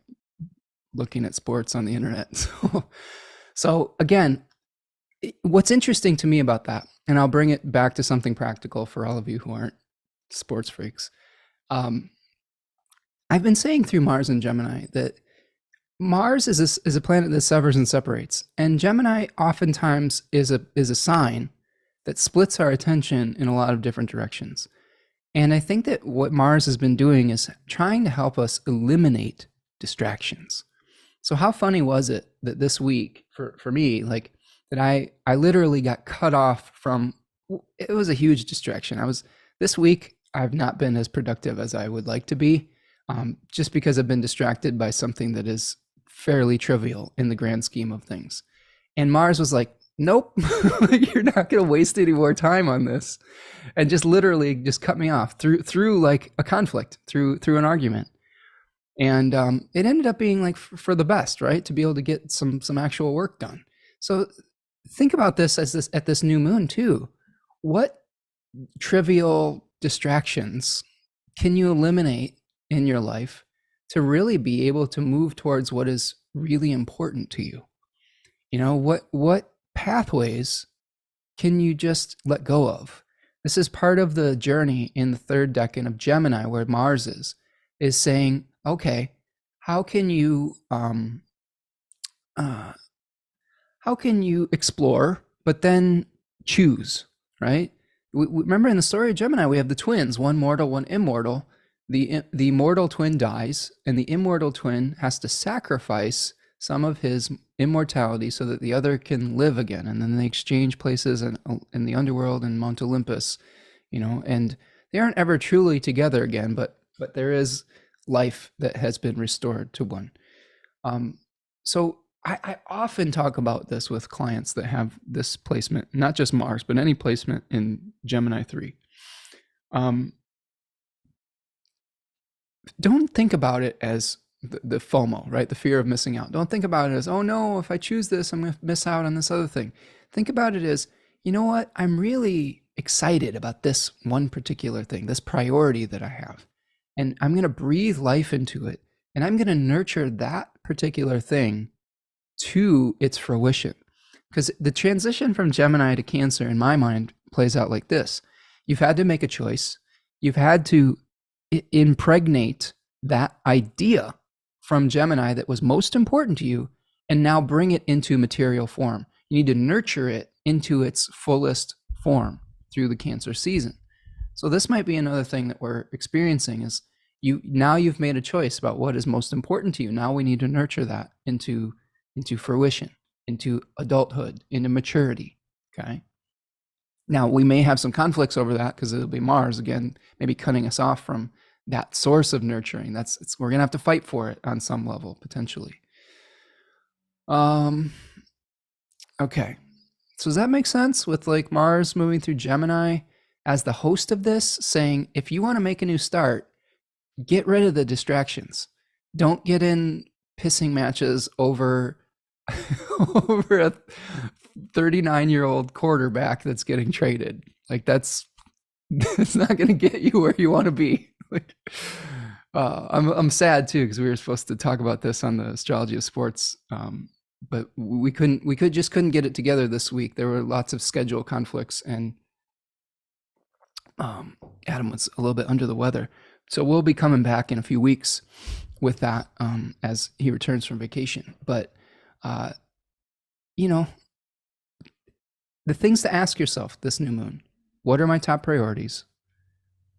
looking at sports on the internet. So again, what's interesting to me about that, and I'll bring it back to something practical for all of you who aren't sports freaks. I've been saying through Mars and Gemini that Mars is a planet that severs and separates, and Gemini oftentimes is a sign that splits our attention in a lot of different directions. And I think that what Mars has been doing is trying to help us eliminate distractions. So how funny was it that this week for me, like that I literally got cut off from, it was a huge distraction. This week I've not been as productive as I would like to be, just because I've been distracted by something that is fairly trivial in the grand scheme of things. And Mars was like, nope, you're not going to waste any more time on this, and just literally just cut me off through like a conflict, through an argument. And it ended up being like for the best, right? To be able to get some actual work done. So think about this at this new moon too. What trivial distractions can you eliminate in your life to really be able to move towards what is really important to you? You know, what pathways can you just let go of? This is part of the journey in the third decan of Gemini, where Mars is saying, okay, how can you explore, but then choose, right? Remember in the story of Gemini, we have the twins, one mortal, one immortal. The mortal twin dies, and the immortal twin has to sacrifice some of his immortality so that the other can live again. And then they exchange places in the underworld and Mount Olympus, you know, and they aren't ever truly together again, but there is life that has been restored to one. So I often talk about this with clients that have this placement, not just Mars, but any placement in Gemini 3. Don't think about it as the FOMO, right? The fear of missing out. Don't think about it as, oh no, if I choose this, I'm going to miss out on this other thing. Think about it as, you know what? I'm really excited about this one particular thing, this priority that I have. And I'm going to breathe life into it. And I'm going to nurture that particular thing to its fruition. Because the transition from Gemini to Cancer, in my mind, plays out like this. You've had to make a choice. You've had to impregnate that idea from Gemini that was most important to you and now bring it into material form. You need to nurture it into its fullest form through the Cancer season. So this might be another thing that we're experiencing is you've made a choice about what is most important to you. Now we need to nurture that into fruition, into adulthood, into maturity. Okay. Now we may have some conflicts over that because it'll be Mars again, maybe cutting us off from that source of nurturing. We're gonna have to fight for it on some level potentially. Okay. So does that make sense with like Mars moving through Gemini as the host of this, saying if you want to make a new start, get rid of the distractions. Don't get in pissing matches over over a 39-year-old quarterback that's getting traded. Like that's not going to get you where you want to be. Like, I'm sad too because we were supposed to talk about this on the Astrology of Sports, but we just couldn't get it together this week. There were lots of schedule conflicts, and Adam was a little bit under the weather. So we'll be coming back in a few weeks with that as he returns from vacation. But, the things to ask yourself this new moon: what are my top priorities?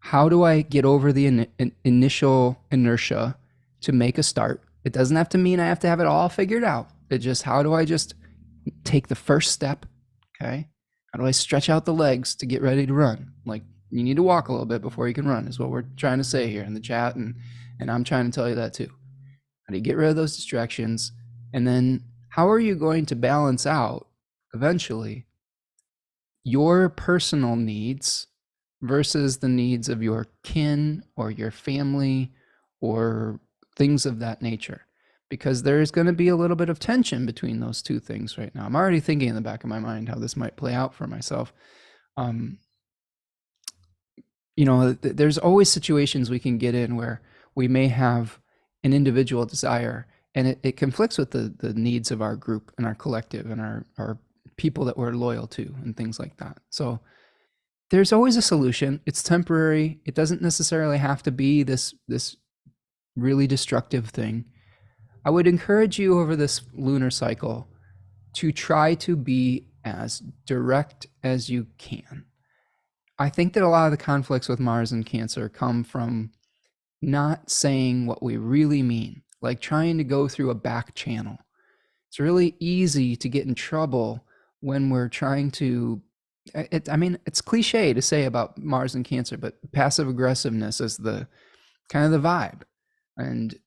How do I get over the initial inertia to make a start? It doesn't have to mean I have to have it all figured out. It just, how do I just take the first step? Okay. How do I stretch out the legs to get ready to run? Like, you need to walk a little bit before you can run is what we're trying to say here in the chat. And I'm trying to tell you that too. How do you get rid of those distractions? And then how are you going to balance out eventually your personal needs versus the needs of your kin or your family or things of that nature? Because there's going to be a little bit of tension between those two things right now. I'm already thinking in the back of my mind how this might play out for myself. There's always situations we can get in where we may have an individual desire and it conflicts with the needs of our group and our collective and our people that we're loyal to and things like that. So there's always a solution. It's temporary. It doesn't necessarily have to be this really destructive thing. I would encourage you over this lunar cycle to try to be as direct as you can. I think that a lot of the conflicts with Mars and Cancer come from not saying what we really mean, like trying to go through a back channel. It's really easy to get in trouble when we're trying to, it's cliche to say about Mars and Cancer, but passive aggressiveness is the kind of the vibe. And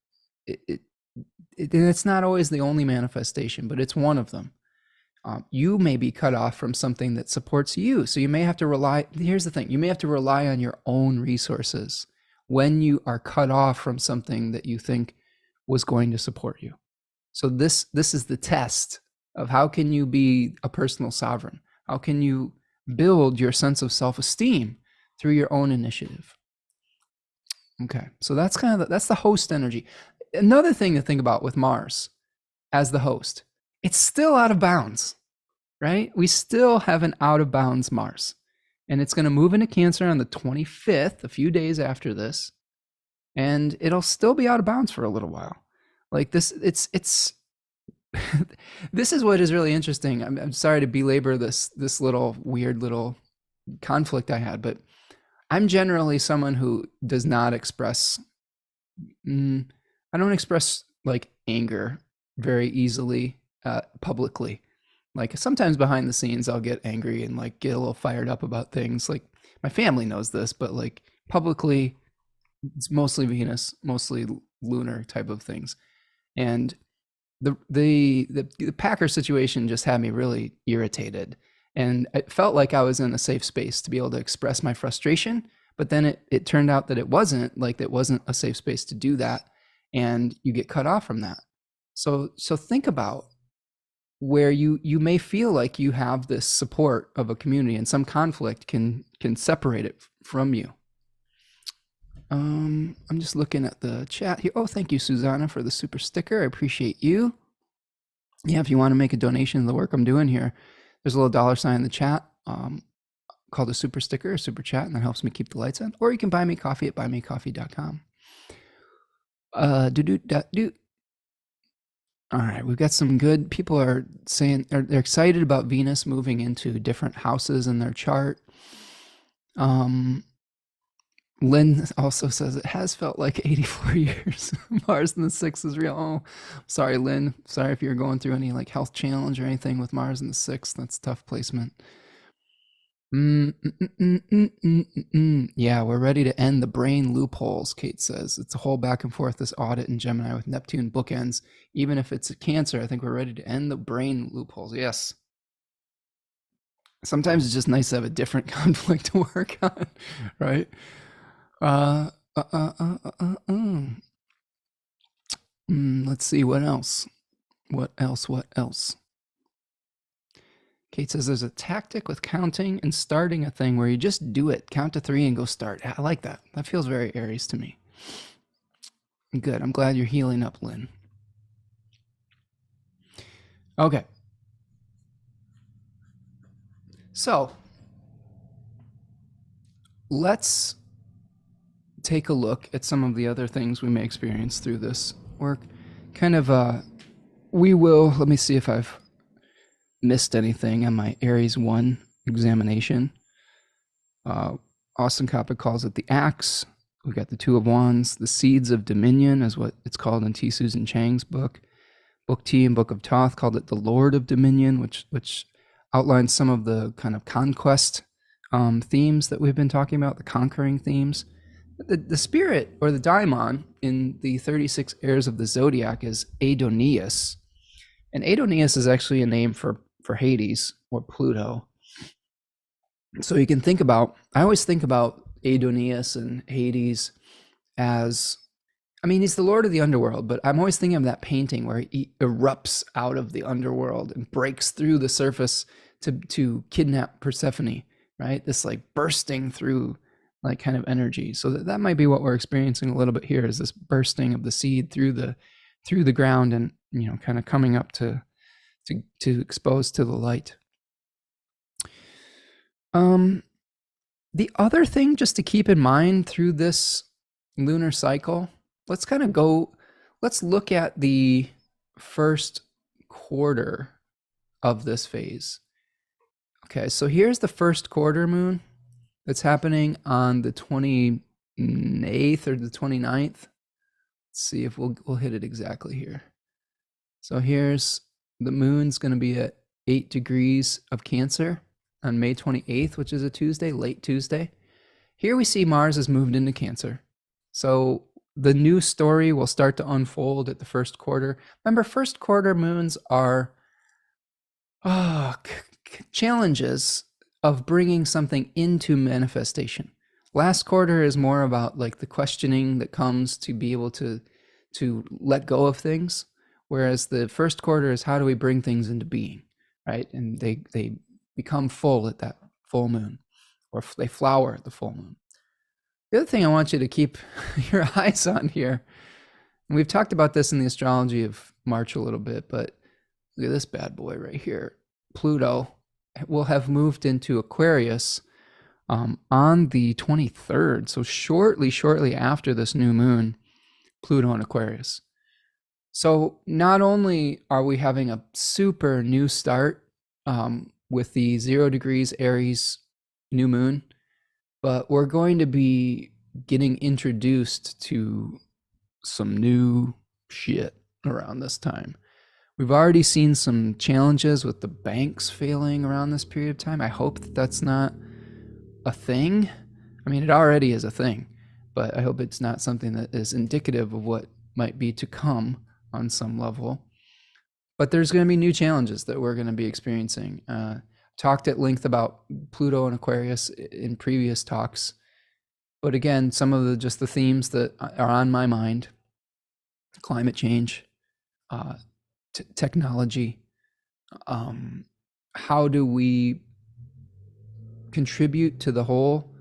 it's not always the only manifestation, but it's one of them. You may be cut off from something that supports you. So you may have to rely, here's the thing, you may have to rely on your own resources when you are cut off from something that you think was going to support you. So this is the test of how can you be a personal sovereign? How can you build your sense of self-esteem through your own initiative? Okay, so that's that's the host energy. Another thing to think about with Mars as the host, it's still out of bounds, right? We still have an out of bounds Mars, and it's going to move into Cancer on the 25th, a few days after this, and it'll still be out of bounds for a little while. Like this, it's this is what is really interesting. I'm sorry to belabor this little weird little conflict I had, but I'm generally someone who does not express, I don't express like anger very easily publicly. Like sometimes behind the scenes I'll get angry and like get a little fired up about things. Like my family knows this, but like publicly it's mostly Venus, mostly lunar type of things. And the Packer situation just had me really irritated. And it felt like I was in a safe space to be able to express my frustration. But then it turned out that it wasn't a safe space to do that. And you get cut off from that. So think about where you may feel like you have this support of a community and some conflict can separate it from you. I'm just looking at the chat here. Oh, thank you, Susanna, for the super sticker. I appreciate you. Yeah, if you want to make a donation to the work I'm doing here, there's a little $sign in the chat called a super sticker, a super chat, and that helps me keep the lights on. Or you can buy me coffee at buymecoffee.com. Do. All right, we've got some good people are saying they're excited about Venus moving into different houses in their chart. Lynn also says it has felt like 84 years. Mars in the 6th is real. Oh, sorry, Lynn. Sorry if you're going through any like health challenge or anything with Mars in the 6th. That's tough placement. Yeah, we're ready to end the brain loopholes, Kate says. It's a whole back and forth, this audit in Gemini with Neptune bookends. Even if it's a Cancer, I think we're ready to end the brain loopholes. Yes. Sometimes it's just nice to have a different conflict to work on, right? Let's see, what else? What else? Kate says there's a tactic with counting and starting a thing where you just do it. Count to 3 and go start. I like that. That feels very Aries to me. Good. I'm glad you're healing up, Lynn. Okay. So let's take a look at some of the other things we may experience through this work. We will, let me see if I've missed anything on my Aries I examination. Austin Coppock calls it the axe. We've got the Two of Wands. The Seeds of Dominion is what it's called in T. Susan Chang's book. Book T and Book of Thoth called it the Lord of Dominion, which outlines some of the kind of conquest themes that we've been talking about, the conquering themes. The spirit, or the daimon, in the 36 heirs of the zodiac is Adoneus. And Adoneus is actually a name for Hades, or Pluto. So you can think about, I always think about Adoneus and Hades as, I mean, he's the lord of the underworld, but I'm always thinking of that painting where he erupts out of the underworld and breaks through the surface to kidnap Persephone, right? This like bursting through like kind of energy. So that might be what we're experiencing a little bit here, is this bursting of the seed through the ground and, you know, kind of coming up to expose to the light. The other thing just to keep in mind through this lunar cycle, let's look at the first quarter of this phase. Okay, so here's the first quarter moon that's happening on the 28th or the 29th. Let's see if we'll hit it exactly here. So here's the moon's going to be at 8 degrees of Cancer on May 28th, which is a Tuesday, late Tuesday. Here we see Mars has moved into Cancer. So the new story will start to unfold at the first quarter. Remember, first quarter moons are challenges of bringing something into manifestation. Last quarter is more about like the questioning that comes to be able to let go of things, whereas the first quarter is how do we bring things into being, right? And they become full at that full moon, or they flower at the full moon. The other thing I want you to keep your eyes on here, and we've talked about this in the astrology of March a little bit, but look at this bad boy right here. Pluto will have moved into Aquarius on the 23rd. So shortly after this new moon, Pluto in Aquarius. So not only are we having a super new start with the 0 degrees Aries new moon, but we're going to be getting introduced to some new shit around this time. We've already seen some challenges with the banks failing around this period of time. I hope that that's not a thing. I mean, it already is a thing, but I hope it's not something that is indicative of what might be to come on some level. But there's going to be new challenges that we're going to be experiencing. Talked at length about Pluto and Aquarius in previous talks. But again, some of the themes that are on my mind: climate change, technology. How do we contribute to the whole,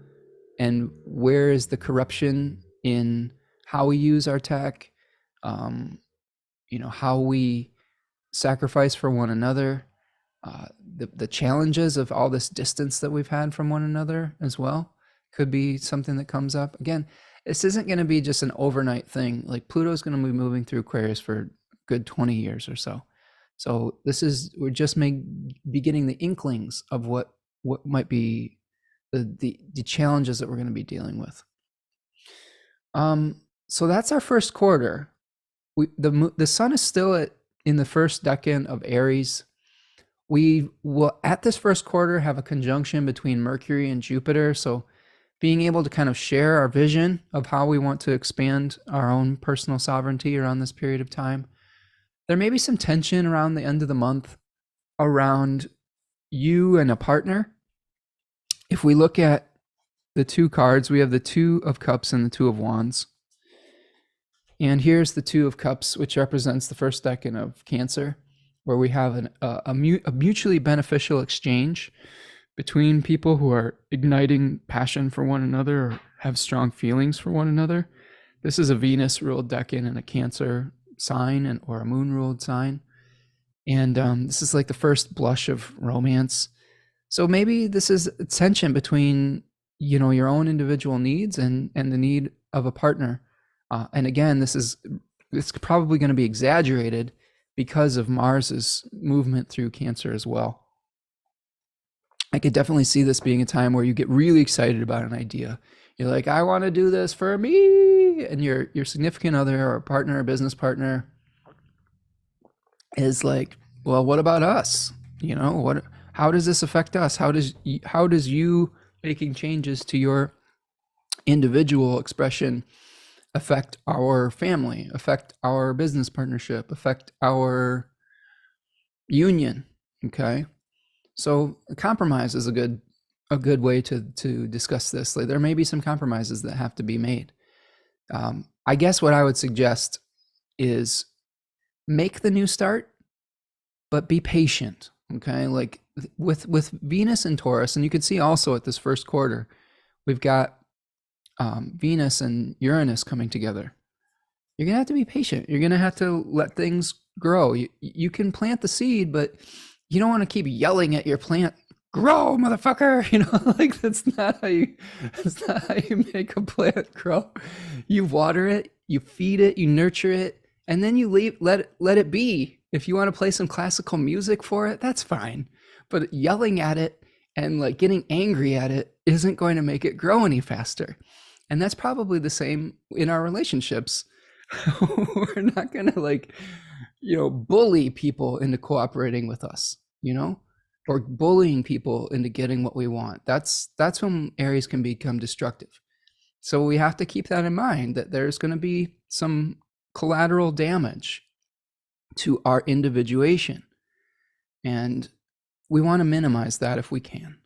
and where is the corruption in how we use our tech? How we sacrifice for one another, the challenges of all this distance that we've had from one another as well could be something that comes up. Again, this isn't going to be just an overnight thing. Like Pluto's going to be moving through Aquarius for a good 20 years or so. So we're just be getting the inklings of what might be the challenges that we're going to be dealing with. So that's our first quarter. The sun is still in the first decan of Aries. We will, at this first quarter, have a conjunction between Mercury and Jupiter. So being able to kind of share our vision of how we want to expand our own personal sovereignty around this period of time. There may be some tension around the end of the month around you and a partner. If we look at the two cards, we have the Two of Cups and the Two of Wands. And here's the Two of Cups, which represents the first decan of Cancer, where we have a mutually beneficial exchange between people who are igniting passion for one another or have strong feelings for one another. This is a Venus-ruled decan and a Cancer sign or a moon-ruled sign. And this is like the first blush of romance. So maybe this is a tension between, your own individual needs and the need of a partner. And again, it's probably going to be exaggerated because of Mars's movement through Cancer as well. I could definitely see this being a time where you get really excited about an idea. You're like, I want to do this for me. And your significant other or partner or business partner is like, well, what about us? How does this affect us? How does you making changes to your individual expression affect our family, affect our business partnership, affect our union? Okay. So compromise is a good way to discuss this. Like, there may be some compromises that have to be made. I guess what I would suggest is make the new start, but be patient. Okay. Like with Venus and Taurus, and you can see also at this first quarter, we've got Venus and Uranus coming together. You're going to have to be patient. You're going to have to let things grow. You can plant the seed, but you don't want to keep yelling at your plant, grow, motherfucker. Like that's not how you make a plant grow. You water it, you feed it, you nurture it, and then you let it be. If you want to play some classical music for it, that's fine. But yelling at it and like getting angry at it isn't going to make it grow any faster. And that's probably the same in our relationships. We're not going to bully people into cooperating with us, or bullying people into getting what we want. That's when Aries can become destructive. So we have to keep that in mind, that there's going to be some collateral damage to our individuation. And we want to minimize that if we can.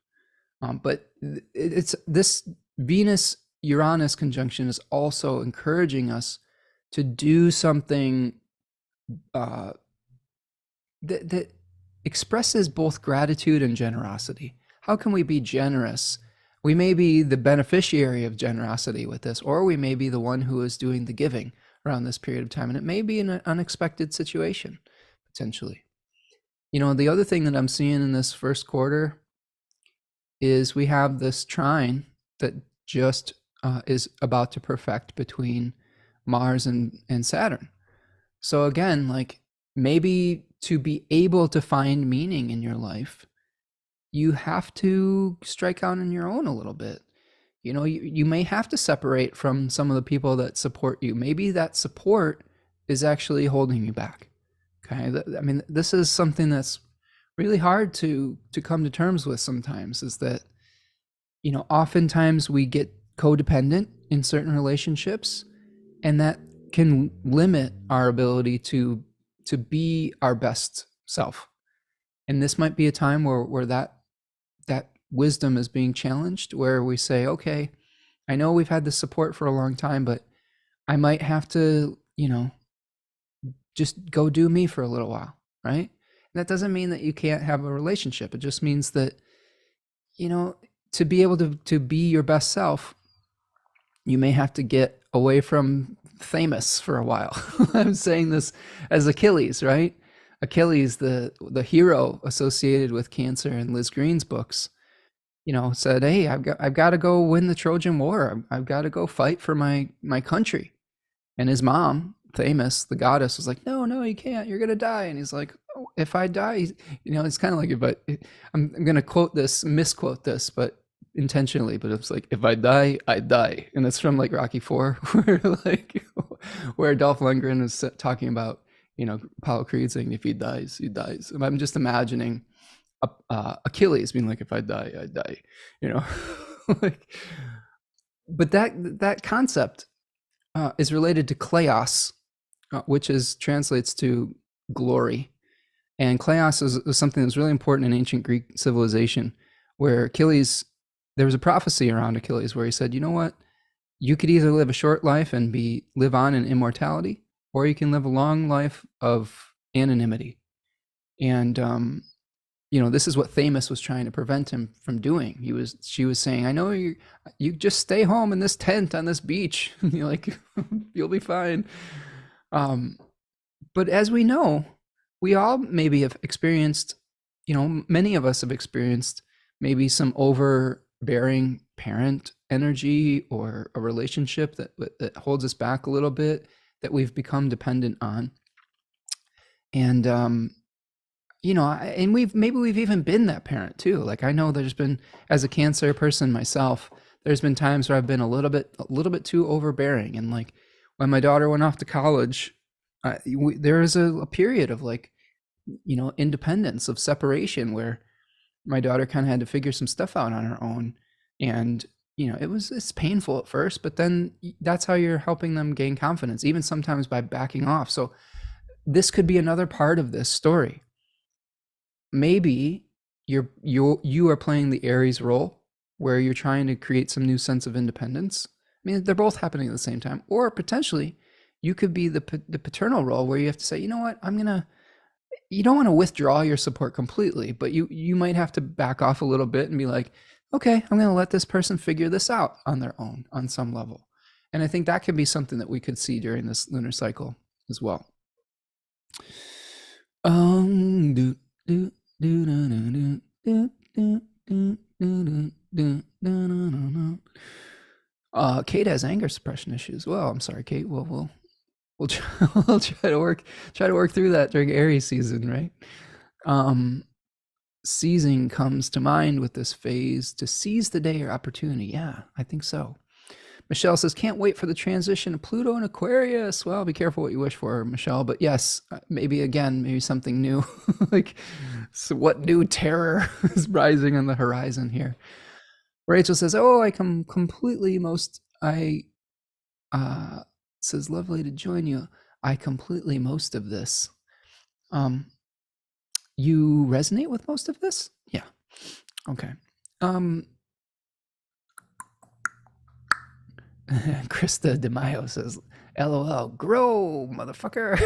But it's this Venus-Uranus conjunction is also encouraging us to do something that expresses both gratitude and generosity. How can we be generous? We may be the beneficiary of generosity with this, or we may be the one who is doing the giving around this period of time. And it may be an unexpected situation, potentially. The other thing that I'm seeing in this first quarter is we have this trine that just is about to perfect between Mars and Saturn. So again, like maybe to be able to find meaning in your life, you have to strike out on your own a little bit. You may have to separate from some of the people that support you. Maybe that support is actually holding you back. Okay. This is something that's really hard to come to terms with sometimes, is that, oftentimes we get codependent in certain relationships, and that can limit our ability to be our best self. And this might be a time where that wisdom is being challenged, where we say, okay, I know we've had this support for a long time, but I might have to, just go do me for a little while, right? And that doesn't mean that you can't have a relationship. It just means that, to be able to be your best self, you may have to get away from famous for a while. I'm saying this as Achilles, right? Achilles, the hero associated with Cancer in Liz Green's books, said, "Hey, I've got to go win the Trojan War. I've got to go fight for my country." And his mom, famous, the goddess, was like, "No, no, you can't. You're gonna die." And he's like, "Oh, if I die," it's kind of like, but I'm gonna misquote this, but intentionally. But it's like, if I die, I die, and it's from like Rocky IV, where Dolph Lundgren is talking about, Apollo Creed saying, "If he dies, he dies." And I'm just imagining Achilles being like, "If I die, I die," like. But that concept is related to kleos, which translates to glory. And kleos is something that's really important in ancient Greek civilization, where Achilles, there was a prophecy around Achilles where he said, "You know what? You could either live a short life and live on in immortality, or you can live a long life of anonymity." And this is what Thamus was trying to prevent him from doing. She was saying, "I know you just stay home in this tent on this beach. You're like, you'll be fine." But as we know, we all maybe have experienced, many of us have experienced maybe some overbearing parent energy, or a relationship that holds us back a little bit, that we've become dependent on. And and we've even been that parent too. Like, I know there's been, as a Cancer person myself, there's been times where I've been a little bit too overbearing. And like, when my daughter went off to college, there was a period of like, independence, of separation, where my daughter kind of had to figure some stuff out on her own. And it's painful at first, but then that's how you're helping them gain confidence, even sometimes by backing off. So this could be another part of this story. Maybe you are playing the Aries role, where you're trying to create some new sense of independence. I mean, they're both happening at the same time. Or potentially, you could be the paternal role, where you have to say, "You know what, you don't want to withdraw your support completely, but you might have to back off a little bit and be like, okay, I'm going to let this person figure this out on their own on some level." And I think that can be something that we could see during this lunar cycle as well. Kate has anger suppression issues. Well, I'm sorry, Kate. We'll try, we'll try to work through that during Aries season, right? Seizing comes to mind with this phase, to seize the day or opportunity. Yeah, I think so. Michelle says, "Can't wait for the transition of Pluto and Aquarius." Well, be careful what you wish for, Michelle. But yes, maybe something new. Like, so what new terror is rising on the horizon here? Rachel says, "Oh, I come completely most. I says, lovely to join you. I completely most of this." You resonate with most of this? Yeah. Okay. Krista DeMaio says, "LOL, grow, motherfucker."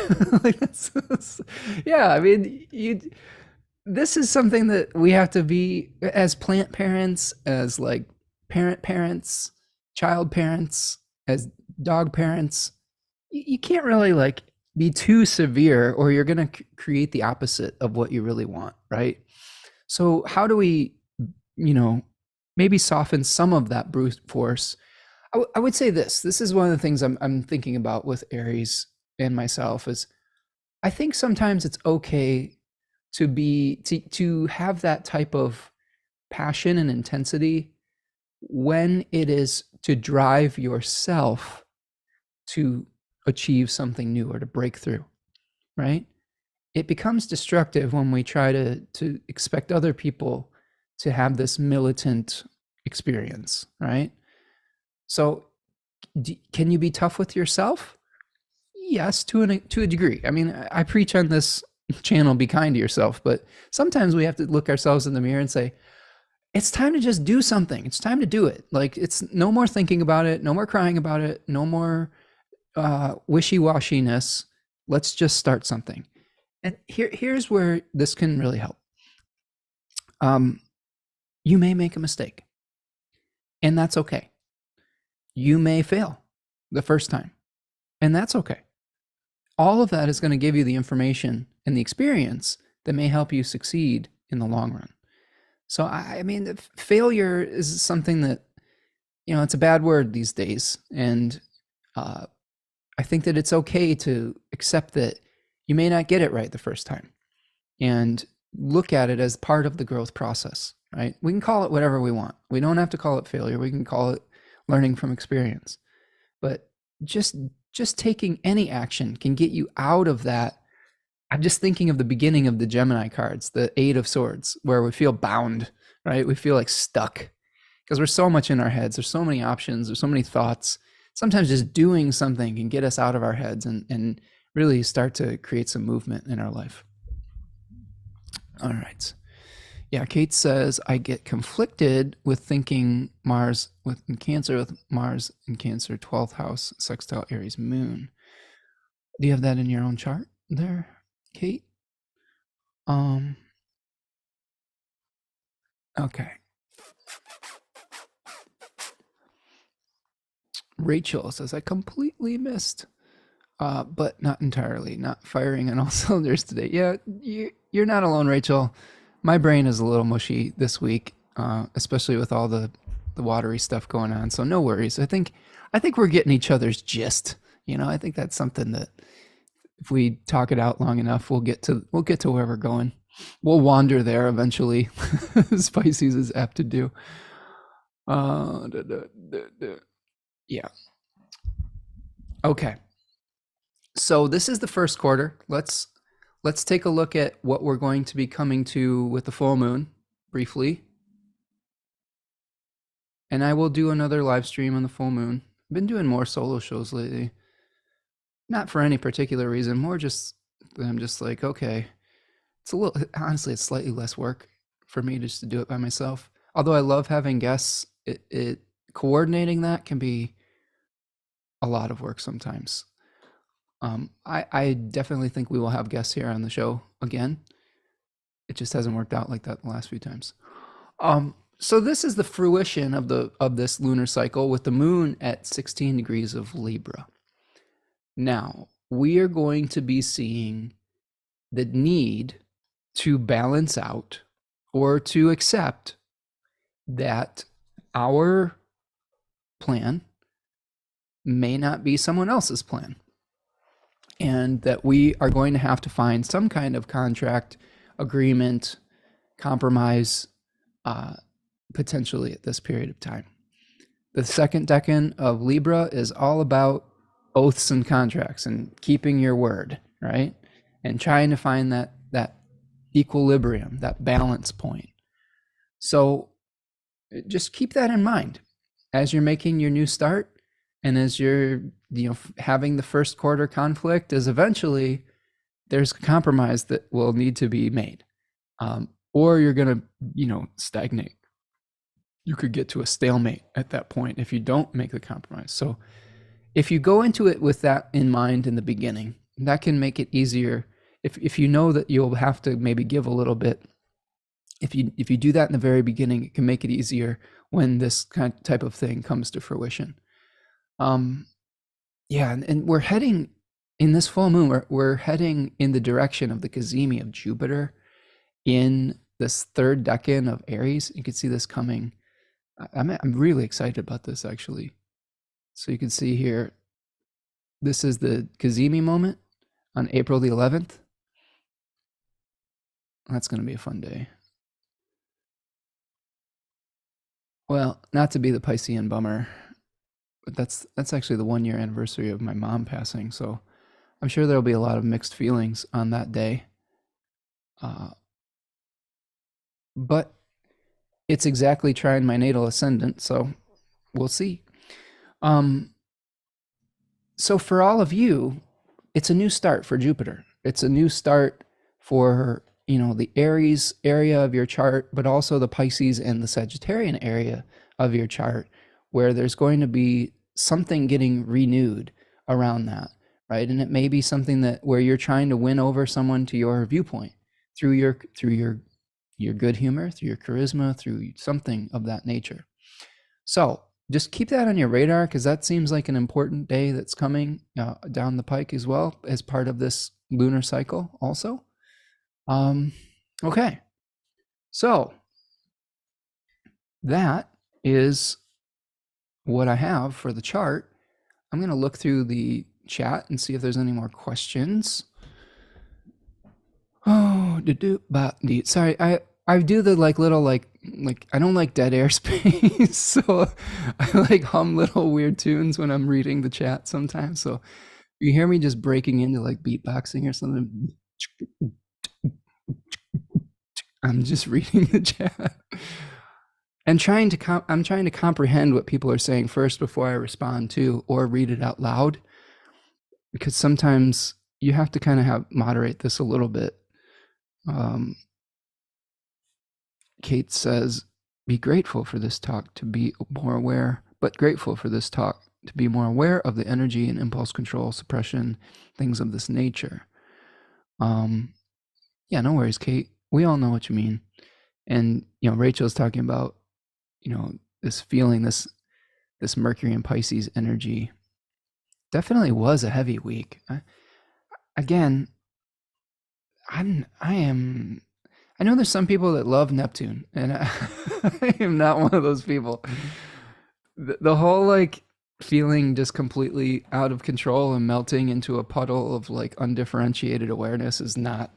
Like, yeah, I mean, this is something that we have to be, as plant parents, as like parents, child parents, as dog parents. You can't really like be too severe, or you're going to create the opposite of what you really want, right? So how do we, maybe soften some of that brute force? I would say this is one of the things I'm thinking about with Aries and myself, is I think sometimes it's okay to have that type of passion and intensity when it is to drive yourself to achieve something new or to break through, right? It becomes destructive when we try to expect other people to have this militant experience, right? So can you be tough with yourself? Yes, to a degree. I mean, I preach on this channel, be kind to yourself, but sometimes we have to look ourselves in the mirror and say, it's time to just do something. It's time to do it. Like, it's no more thinking about it, no more crying about it, no more wishy-washiness. Let's just start something. And here's where this can really help. You may make a mistake, and that's okay. You may fail the first time, and that's okay. all of that is going to give you the information and the experience that may help you succeed in the long run. So, I mean, failure is something that, it's a bad word these days. And I think that it's okay to accept that you may not get it right the first time and look at it as part of the growth process, right? We can call it whatever we want. We don't have to call it failure. We can call it learning from experience. But just taking any action can get you out of that. I'm just thinking of the beginning of the Gemini cards, the Eight of Swords, where we feel bound, right? We feel like stuck because we're so much in our heads. There's so many options. There's so many thoughts. Sometimes just doing something can get us out of our heads and really start to create some movement in our life. All right. Yeah, Kate says, I get conflicted with thinking Mars in Cancer, with Mars in Cancer, 12th house, sextile Aries moon. Do you have that in your own chart there, Kate? Okay. Rachel says, I completely missed, but not entirely, not firing on all cylinders today. Yeah, you're not alone, Rachel. My brain is a little mushy this week, especially with all the watery stuff going on. So no worries. I think we're getting each other's gist. I think that's something that if we talk it out long enough, we'll get to where we're going. We'll wander there eventually, as Pisces is apt to do. Yeah. Okay. So this is the first quarter. Let's take a look at what we're going to be coming to with the full moon briefly. And I will do another live stream on the full moon. I've been doing more solo shows lately. Not for any particular reason, more just I'm just like, okay, honestly, it's slightly less work for me just to do it by myself. Although I love having guests, it coordinating that can be a lot of work sometimes. I definitely think we will have guests here on the show again. It just hasn't worked out like that the last few times. So this is the fruition of this lunar cycle with the moon at 16 degrees of Libra. Now, we are going to be seeing the need to balance out or to accept that our plan may not be someone else's plan, and that we are going to have to find some kind of contract, agreement, compromise, potentially at this period of time. The second decan of Libra is all about oaths and contracts and keeping your word, right? And trying to find that equilibrium, that balance point. So just keep that in mind as you're making your new start, and as you're having the first quarter conflict, is eventually there's a compromise that will need to be made, or you're going to stagnate. You could get to a stalemate at that point if you don't make the compromise. So if you go into it with that in mind in the beginning, that can make it easier. If you know that you'll have to maybe give a little bit, if you do that in the very beginning, it can make it easier when this type of thing comes to fruition. Yeah, and we're heading in this full moon. We're heading in the direction of the cazimi of Jupiter in this third decan of Aries. You can see this coming. I'm really excited about this, actually. So you can see here, this is the cazimi moment on April the 11th. That's going to be a fun day. Well, not to be the Piscean bummer, but that's actually the 1 year anniversary of my mom passing. So I'm sure there'll be a lot of mixed feelings on that day. But it's exactly trying my natal ascendant, so we'll see. So for all of you, it's a new start for Jupiter. It's a new start for, the Aries area of your chart, but also the Pisces and the Sagittarian area of your chart, where there's going to be something getting renewed around that, right? And it may be something where you're trying to win over someone to your viewpoint through your good humor, through your charisma, through something of that nature. So just keep that on your radar, because that seems like an important day that's coming down the pike as well, as part of this lunar cycle also. Okay, so that is what I have for the chart. I'm going to look through the chat and see if there's any more questions. Oh, sorry, I do the little I don't like dead air space, so I like hum little weird tunes when I'm reading the chat sometimes. So you hear me just breaking into like beatboxing or something, I'm just reading the chat and I'm trying to comprehend what people are saying first before I respond to or read it out loud, because sometimes you have to kind of moderate this a little bit. Kate says, be grateful for this talk to be more aware, but grateful for this talk to be more aware of the energy and impulse control, suppression, things of this nature. Yeah, no worries, Kate. We all know what you mean. And, Rachel's talking about, this feeling, this Mercury and Pisces energy. Definitely was a heavy week. Again, I know there's some people that love Neptune, and I am not one of those people. The whole feeling just completely out of control and melting into a puddle of undifferentiated awareness is not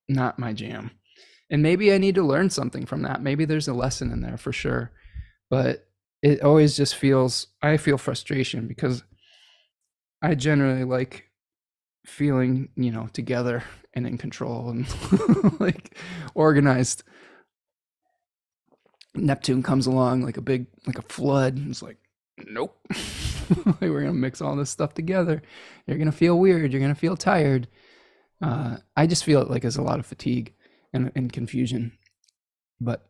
my jam. And maybe I need to learn something from that. Maybe there's a lesson in there for sure. But it always just I feel frustration, because I generally like feeling, together and in control and organized. Neptune comes along like a flood. It's like, nope. We're gonna mix all this stuff together. You're gonna feel weird. You're gonna feel tired. I just feel it like there's a lot of fatigue and confusion, but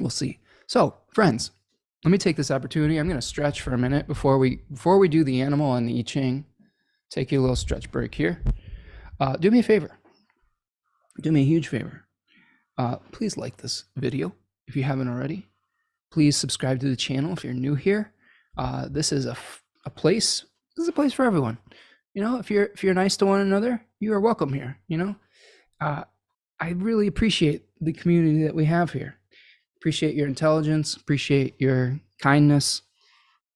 we'll see. So, friends, let me take this opportunity. I'm gonna stretch for a minute before we do the animal and the I-Ching. Take you a little stretch break here. Do me a favor. Do me a huge favor. Please like this video if you haven't already. Please subscribe to the channel if you're new here. This is a place. This is a place for everyone. If you're nice to one another, you are welcome here. I really appreciate the community that we have here. Appreciate your intelligence. Appreciate your kindness,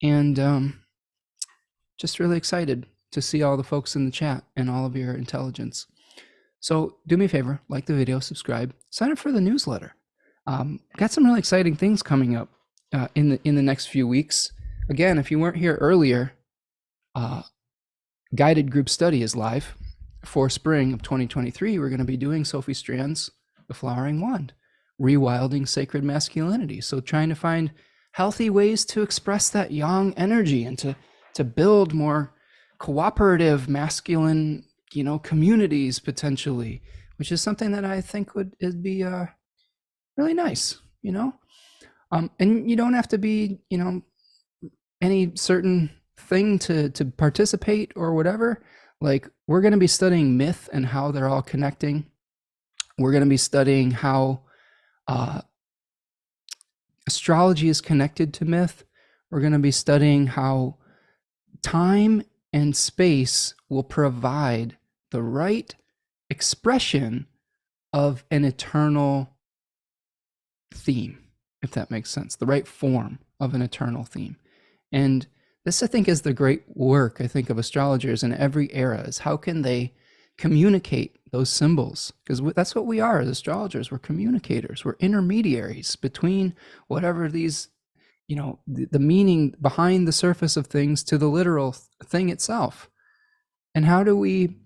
and just really excited to see all the folks in the chat and all of your intelligence. So do me a favor, like the video, subscribe, sign up for the newsletter. Got some really exciting things coming up in the next few weeks. Again, if you weren't here earlier, guided group study is live for spring of 2023. We're going to be doing Sophie Strand's The Flowering Wand, rewilding sacred masculinity. So trying to find healthy ways to express that yang energy and to build more cooperative masculine, communities potentially, which is something that I think would be really nice, and you don't have to be, any certain thing to participate or whatever. We're going to be studying myth and how they're all connecting. We're going to be studying how astrology is connected to myth. We're going to be studying how time and space will provide the right expression of an eternal theme, if that makes sense, the right form of an eternal theme. And this, I think, is the great work, of astrologers in every era, is how can they communicate those symbols? Because that's what we are as astrologers. We're communicators. We're intermediaries between whatever these, the meaning behind the surface of things to the literal thing itself. And how do we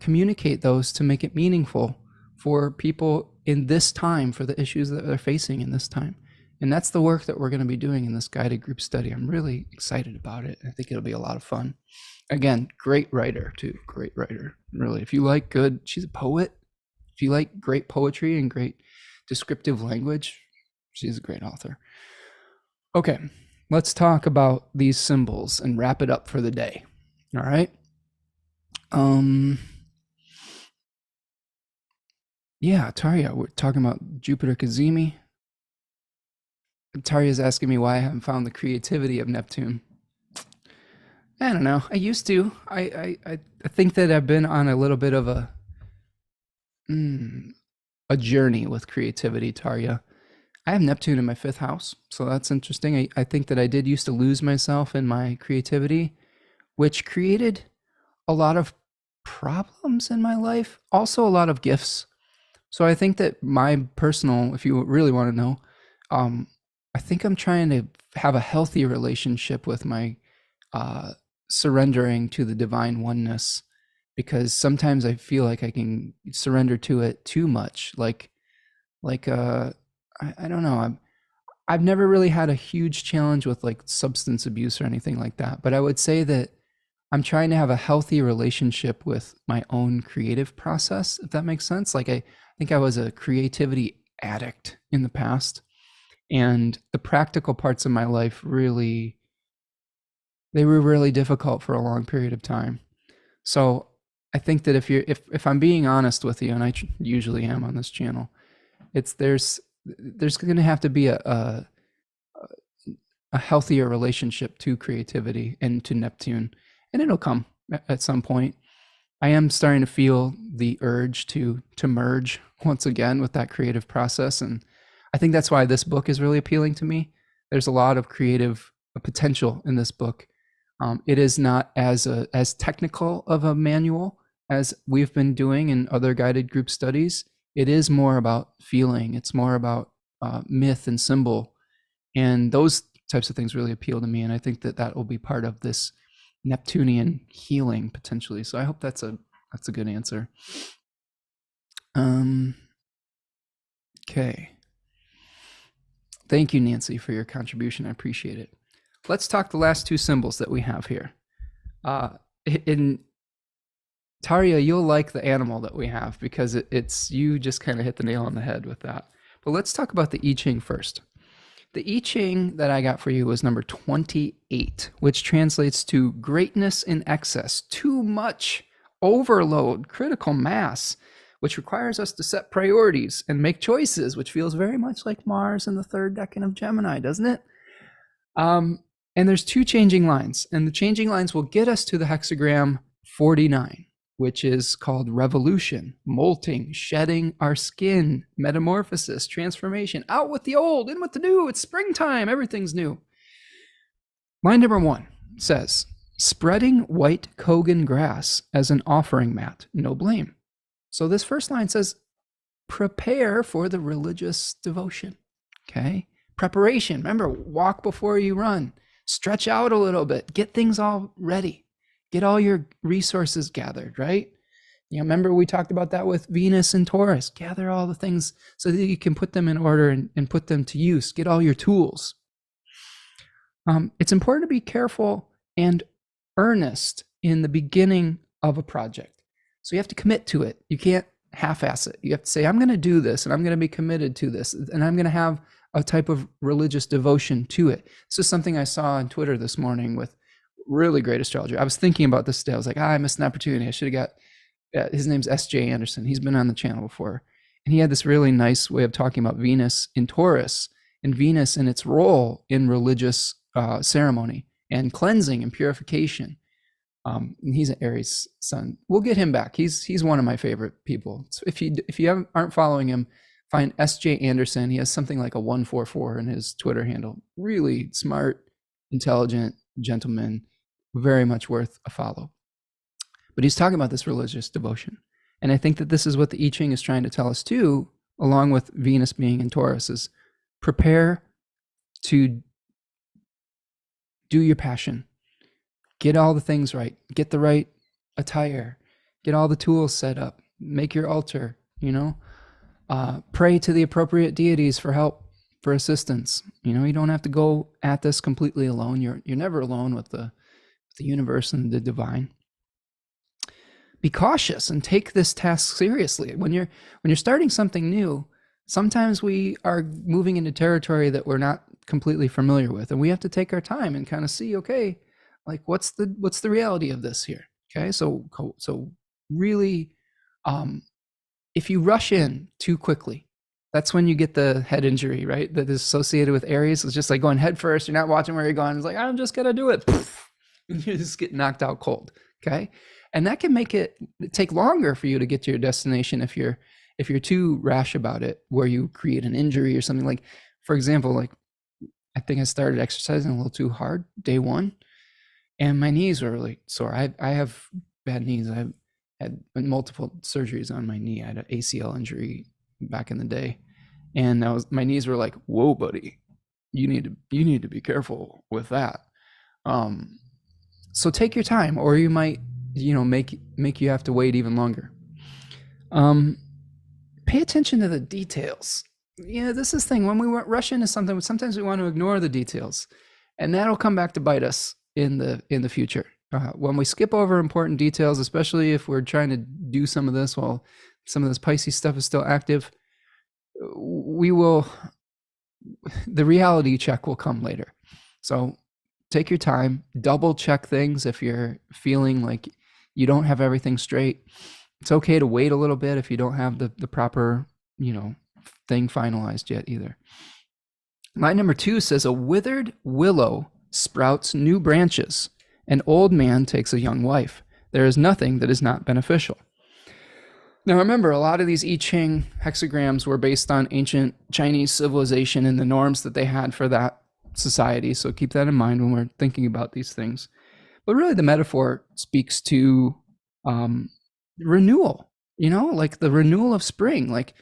communicate those to make it meaningful for people in this time, for the issues that they're facing in this time? And that's the work that we're going to be doing in this guided group study. I'm really excited about it. I think it'll be a lot of fun. Again, great writer too. Great writer. Really, if you like she's a poet. If you like great poetry and great descriptive language, she's a great author. Okay, let's talk about these symbols and wrap it up for the day. All right. Yeah, Tarya, we're talking about Jupiter Kazemi. Taria's asking me why I haven't found the creativity of Neptune. I don't know. I used to. I think that I've been on a little bit of a journey with creativity, Taria. I have Neptune in my 5th house, so that's interesting. I think that I did used to lose myself in my creativity, which created a lot of problems in my life, also a lot of gifts. So I think that my personal, if you really want to know, um, I think I'm trying to have a healthy relationship with my uh, surrendering to the divine oneness, because sometimes I feel like I can surrender to it too much. Like I don't know. I've never really had a huge challenge with like substance abuse or anything like that, but I would say that I'm trying to have a healthy relationship with my own creative process, if that makes sense. Like I think I was a creativity addict in the past, and the practical parts of my life really, they were really difficult for a long period of time. So I think that if I'm being honest with you, and I usually am on this channel, it's there's going to have to be a healthier relationship to creativity and to Neptune, and it'll come at some point. I am starting to feel the urge to merge once again with that creative process, and I think that's why this book is really appealing to me. There's a lot of creative potential in this book. It is not as technical of a manual as we've been doing in other guided group studies. It is more about feeling. It's more about myth and symbol, and those types of things really appeal to me. And I think that that will be part of this Neptunian healing potentially. So I hope that's a good answer. Okay. Thank you, Nancy, for your contribution. I appreciate it. Let's talk the last 2 symbols that we have here. In Taria, you'll like the animal that we have because it's you just kind of hit the nail on the head with that. But let's talk about the I-Ching first. The I-Ching that I got for you was number 28, which translates to greatness in excess, too much, overload, critical mass, which requires us to set priorities and make choices, which feels very much like Mars in the 3rd decan of Gemini, doesn't it? And there's 2 changing lines, and the changing lines will get us to the hexagram 49, which is called revolution, molting, shedding our skin, metamorphosis, transformation, out with the old, in with the new. It's springtime, everything's new. Line number 1 says, spreading white Kogan grass as an offering mat, no blame. So this first line says, prepare for the religious devotion. Okay? Preparation. Remember, walk before you run. Stretch out a little bit. Get things all ready. Get all your resources gathered, right? You know, remember we talked about that with Venus and Taurus. Gather all the things so that you can put them in order and put them to use. Get all your tools. It's important to be careful and earnest in the beginning of a project. So you have to commit to it. You can't half-ass it. You have to say, I'm going to do this, and I'm going to be committed to this, and I'm going to have a type of religious devotion to it. This is something I saw on Twitter this morning with really great astrologer. I was thinking about this today. I was like, I missed an opportunity. I should have got, his name's S.J. Anderson. He's been on the channel before. And he had this really nice way of talking about Venus in Taurus and Venus and its role in religious ceremony and cleansing and purification. And he's an Aries sun. We'll get him back. He's one of my favorite people. So if you aren't following him, find S.J. Anderson. He has something like a 144 in his Twitter handle. Really smart, intelligent gentleman, very much worth a follow. But he's talking about this religious devotion. And I think that this is what the I-Ching is trying to tell us too, along with Venus being in Taurus, is prepare to do your passion. Get all the things right. Get the right attire. Get all the tools set up. Make your altar, you know. Pray to the appropriate deities for help, for assistance. You know, you don't have to go at this completely alone. You're never alone with the universe and the divine. Be cautious and take this task seriously. When you're starting something new, sometimes we are moving into territory that we're not completely familiar with, and we have to take our time and kind of see, okay, like what's the reality of this here? Okay, so really, if you rush in too quickly, that's when you get the head injury, right? That is associated with Aries. It's just like going head first. You're not watching where you're going. It's like, I'm just going to do it. And you just get knocked out cold. Okay. And that can make it take longer for you to get to your destination if you're too rash about it, where you create an injury or something. Like, for example, like I think I started exercising a little too hard day one, and my knees were really sore. I have bad knees. I've had multiple surgeries on my knee. I had an ACL injury back in the day, and my knees were like, "Whoa, buddy, you need to be careful with that." So take your time, or you might, make you have to wait even longer. Pay attention to the details. This is the thing. When we rush into something, sometimes we want to ignore the details, and that'll come back to bite us in the future. When we skip over important details, especially if we're trying to do some of this while some of this Pisces stuff is still active, the reality check will come later. So take your time, double check things if you're feeling like you don't have everything straight. It's okay to wait a little bit if you don't have the proper, thing finalized yet either. Line number 2 says, a withered willow sprouts new branches. An old man takes a young wife. There is nothing that is not beneficial. Now remember, a lot of these I-Ching hexagrams were based on ancient Chinese civilization and the norms that they had for that society. So keep that in mind when we're thinking about these things. But really the metaphor speaks to renewal, like the renewal of spring, like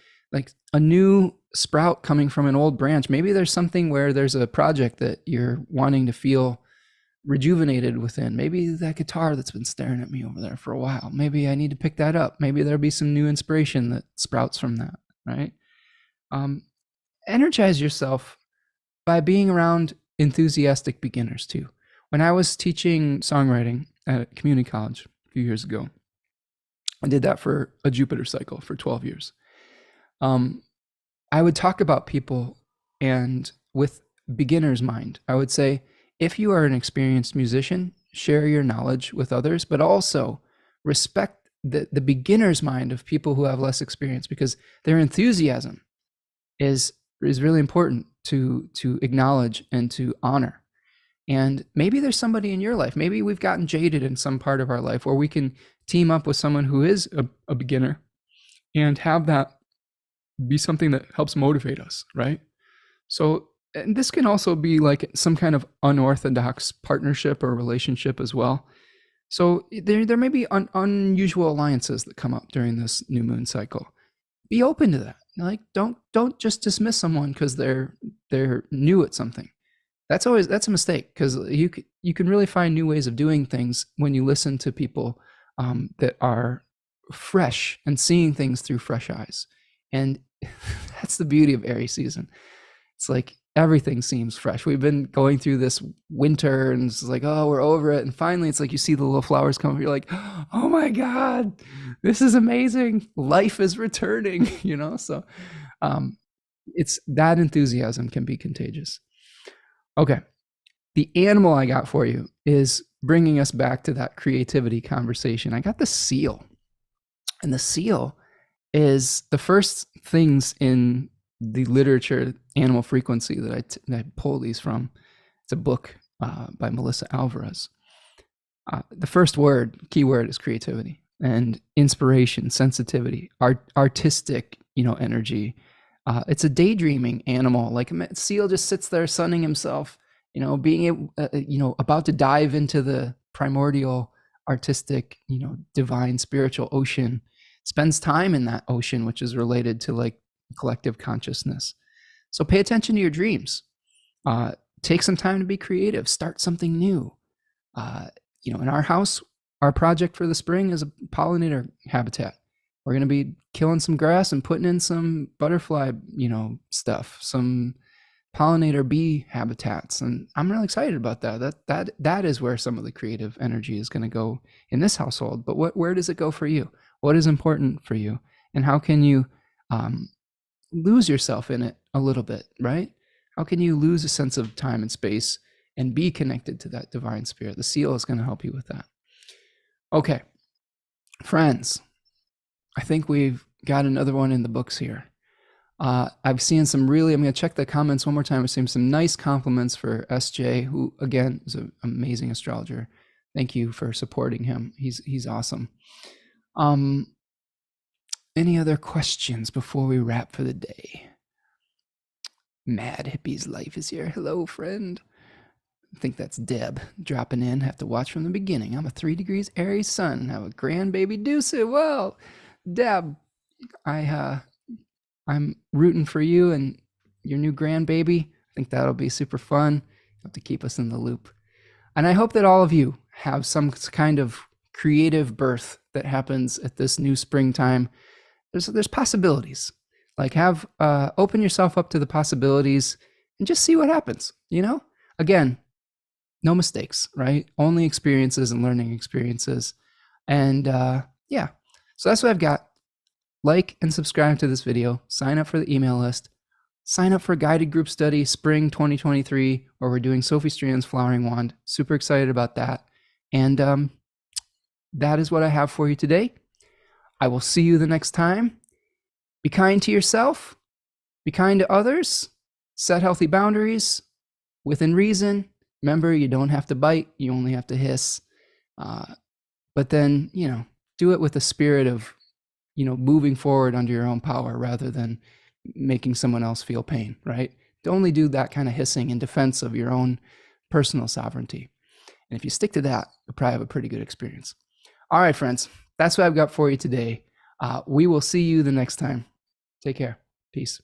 a new sprout coming from an old branch. Maybe there's something where there's a project that you're wanting to feel rejuvenated within. Maybe that guitar that's been staring at me over there for a while, maybe I need to pick that up. Maybe there'll be some new inspiration that sprouts from that, right? Energize yourself by being around enthusiastic beginners too. When I was teaching songwriting at community college a few years ago, I did that for a Jupiter cycle for 12 years. I would talk about people, and with beginner's mind, I would say, if you are an experienced musician, share your knowledge with others, but also respect the beginner's mind of people who have less experience, because their enthusiasm is really important to acknowledge and to honor. And maybe there's somebody in your life, maybe we've gotten jaded in some part of our life, where we can team up with someone who is a beginner and have that be something that helps motivate us, right? So, and this can also be like some kind of unorthodox partnership or relationship as well. So there may be unusual alliances that come up during this new moon cycle. Be open to that. Like, don't just dismiss someone because they're new at something. That's a mistake, because you can really find new ways of doing things when you listen to people that are fresh and seeing things through fresh eyes. And that's the beauty of Aries season. It's like everything seems fresh. We've been going through this winter, and it's like, oh, we're over it. And finally, it's like you see the little flowers come up. You're like, oh my God, this is amazing. Life is returning, So it's that enthusiasm can be contagious. Okay. The animal I got for you is bringing us back to that creativity conversation. I got the seal. And the seal is the first things in the literature, animal frequency, that I pull these from. It's a book by Melissa Alvarez. The first keyword is creativity and inspiration, sensitivity, artistic, energy. It's a daydreaming animal. Like a seal just sits there sunning himself, being able, about to dive into the primordial, artistic, divine, spiritual ocean. Spends time in that ocean, which is related to like collective consciousness. So pay attention to your dreams. Take some time to be creative. Start something new. In our house, our project for the spring is a pollinator habitat. We're going to be killing some grass and putting in some butterfly, stuff, some pollinator bee habitats. And I'm really excited about that. That is where some of the creative energy is going to go in this household. But where does it go for you? What is important for you? And how can you lose yourself in it a little bit, right? How can you lose a sense of time and space and be connected to that divine spirit? The seal is going to help you with that. Okay, friends, I think we've got another one in the books here. I've seen some really, I'm going to check the comments one more time. I've seen some nice compliments for SJ, who, again, is an amazing astrologer. Thank you for supporting him. He's awesome. Any other questions before we wrap for the day? Mad Hippie's Life is here. Hello, friend. I think that's Deb dropping in. Have to watch from the beginning. I'm a 3 degrees Aries sun. Have a grandbaby Deuce. Well, Deb, I'm rooting for you and your new grandbaby. I think that'll be super fun. You have to keep us in the loop. And I hope that all of you have some kind of creative birth that happens at this new springtime. There's possibilities. Like open yourself up to the possibilities and just see what happens, you know? Again, no mistakes, right? Only experiences and learning experiences. And yeah, so that's what I've got. Like and subscribe to this video. Sign up for the email list. Sign up for guided group study spring 2023, where we're doing Sophie Strand's Flowering Wand. Super excited about that. And that is what I have for you today. I will see you the next time. Be kind to yourself. Be kind to others. Set healthy boundaries within reason. Remember, you don't have to bite. You only have to hiss. But then, do it with a spirit of, moving forward under your own power rather than making someone else feel pain, right? Only do that kind of hissing in defense of your own personal sovereignty. And if you stick to that, you'll probably have a pretty good experience. All right, friends, that's what I've got for you today. We will see you the next time. Take care. Peace.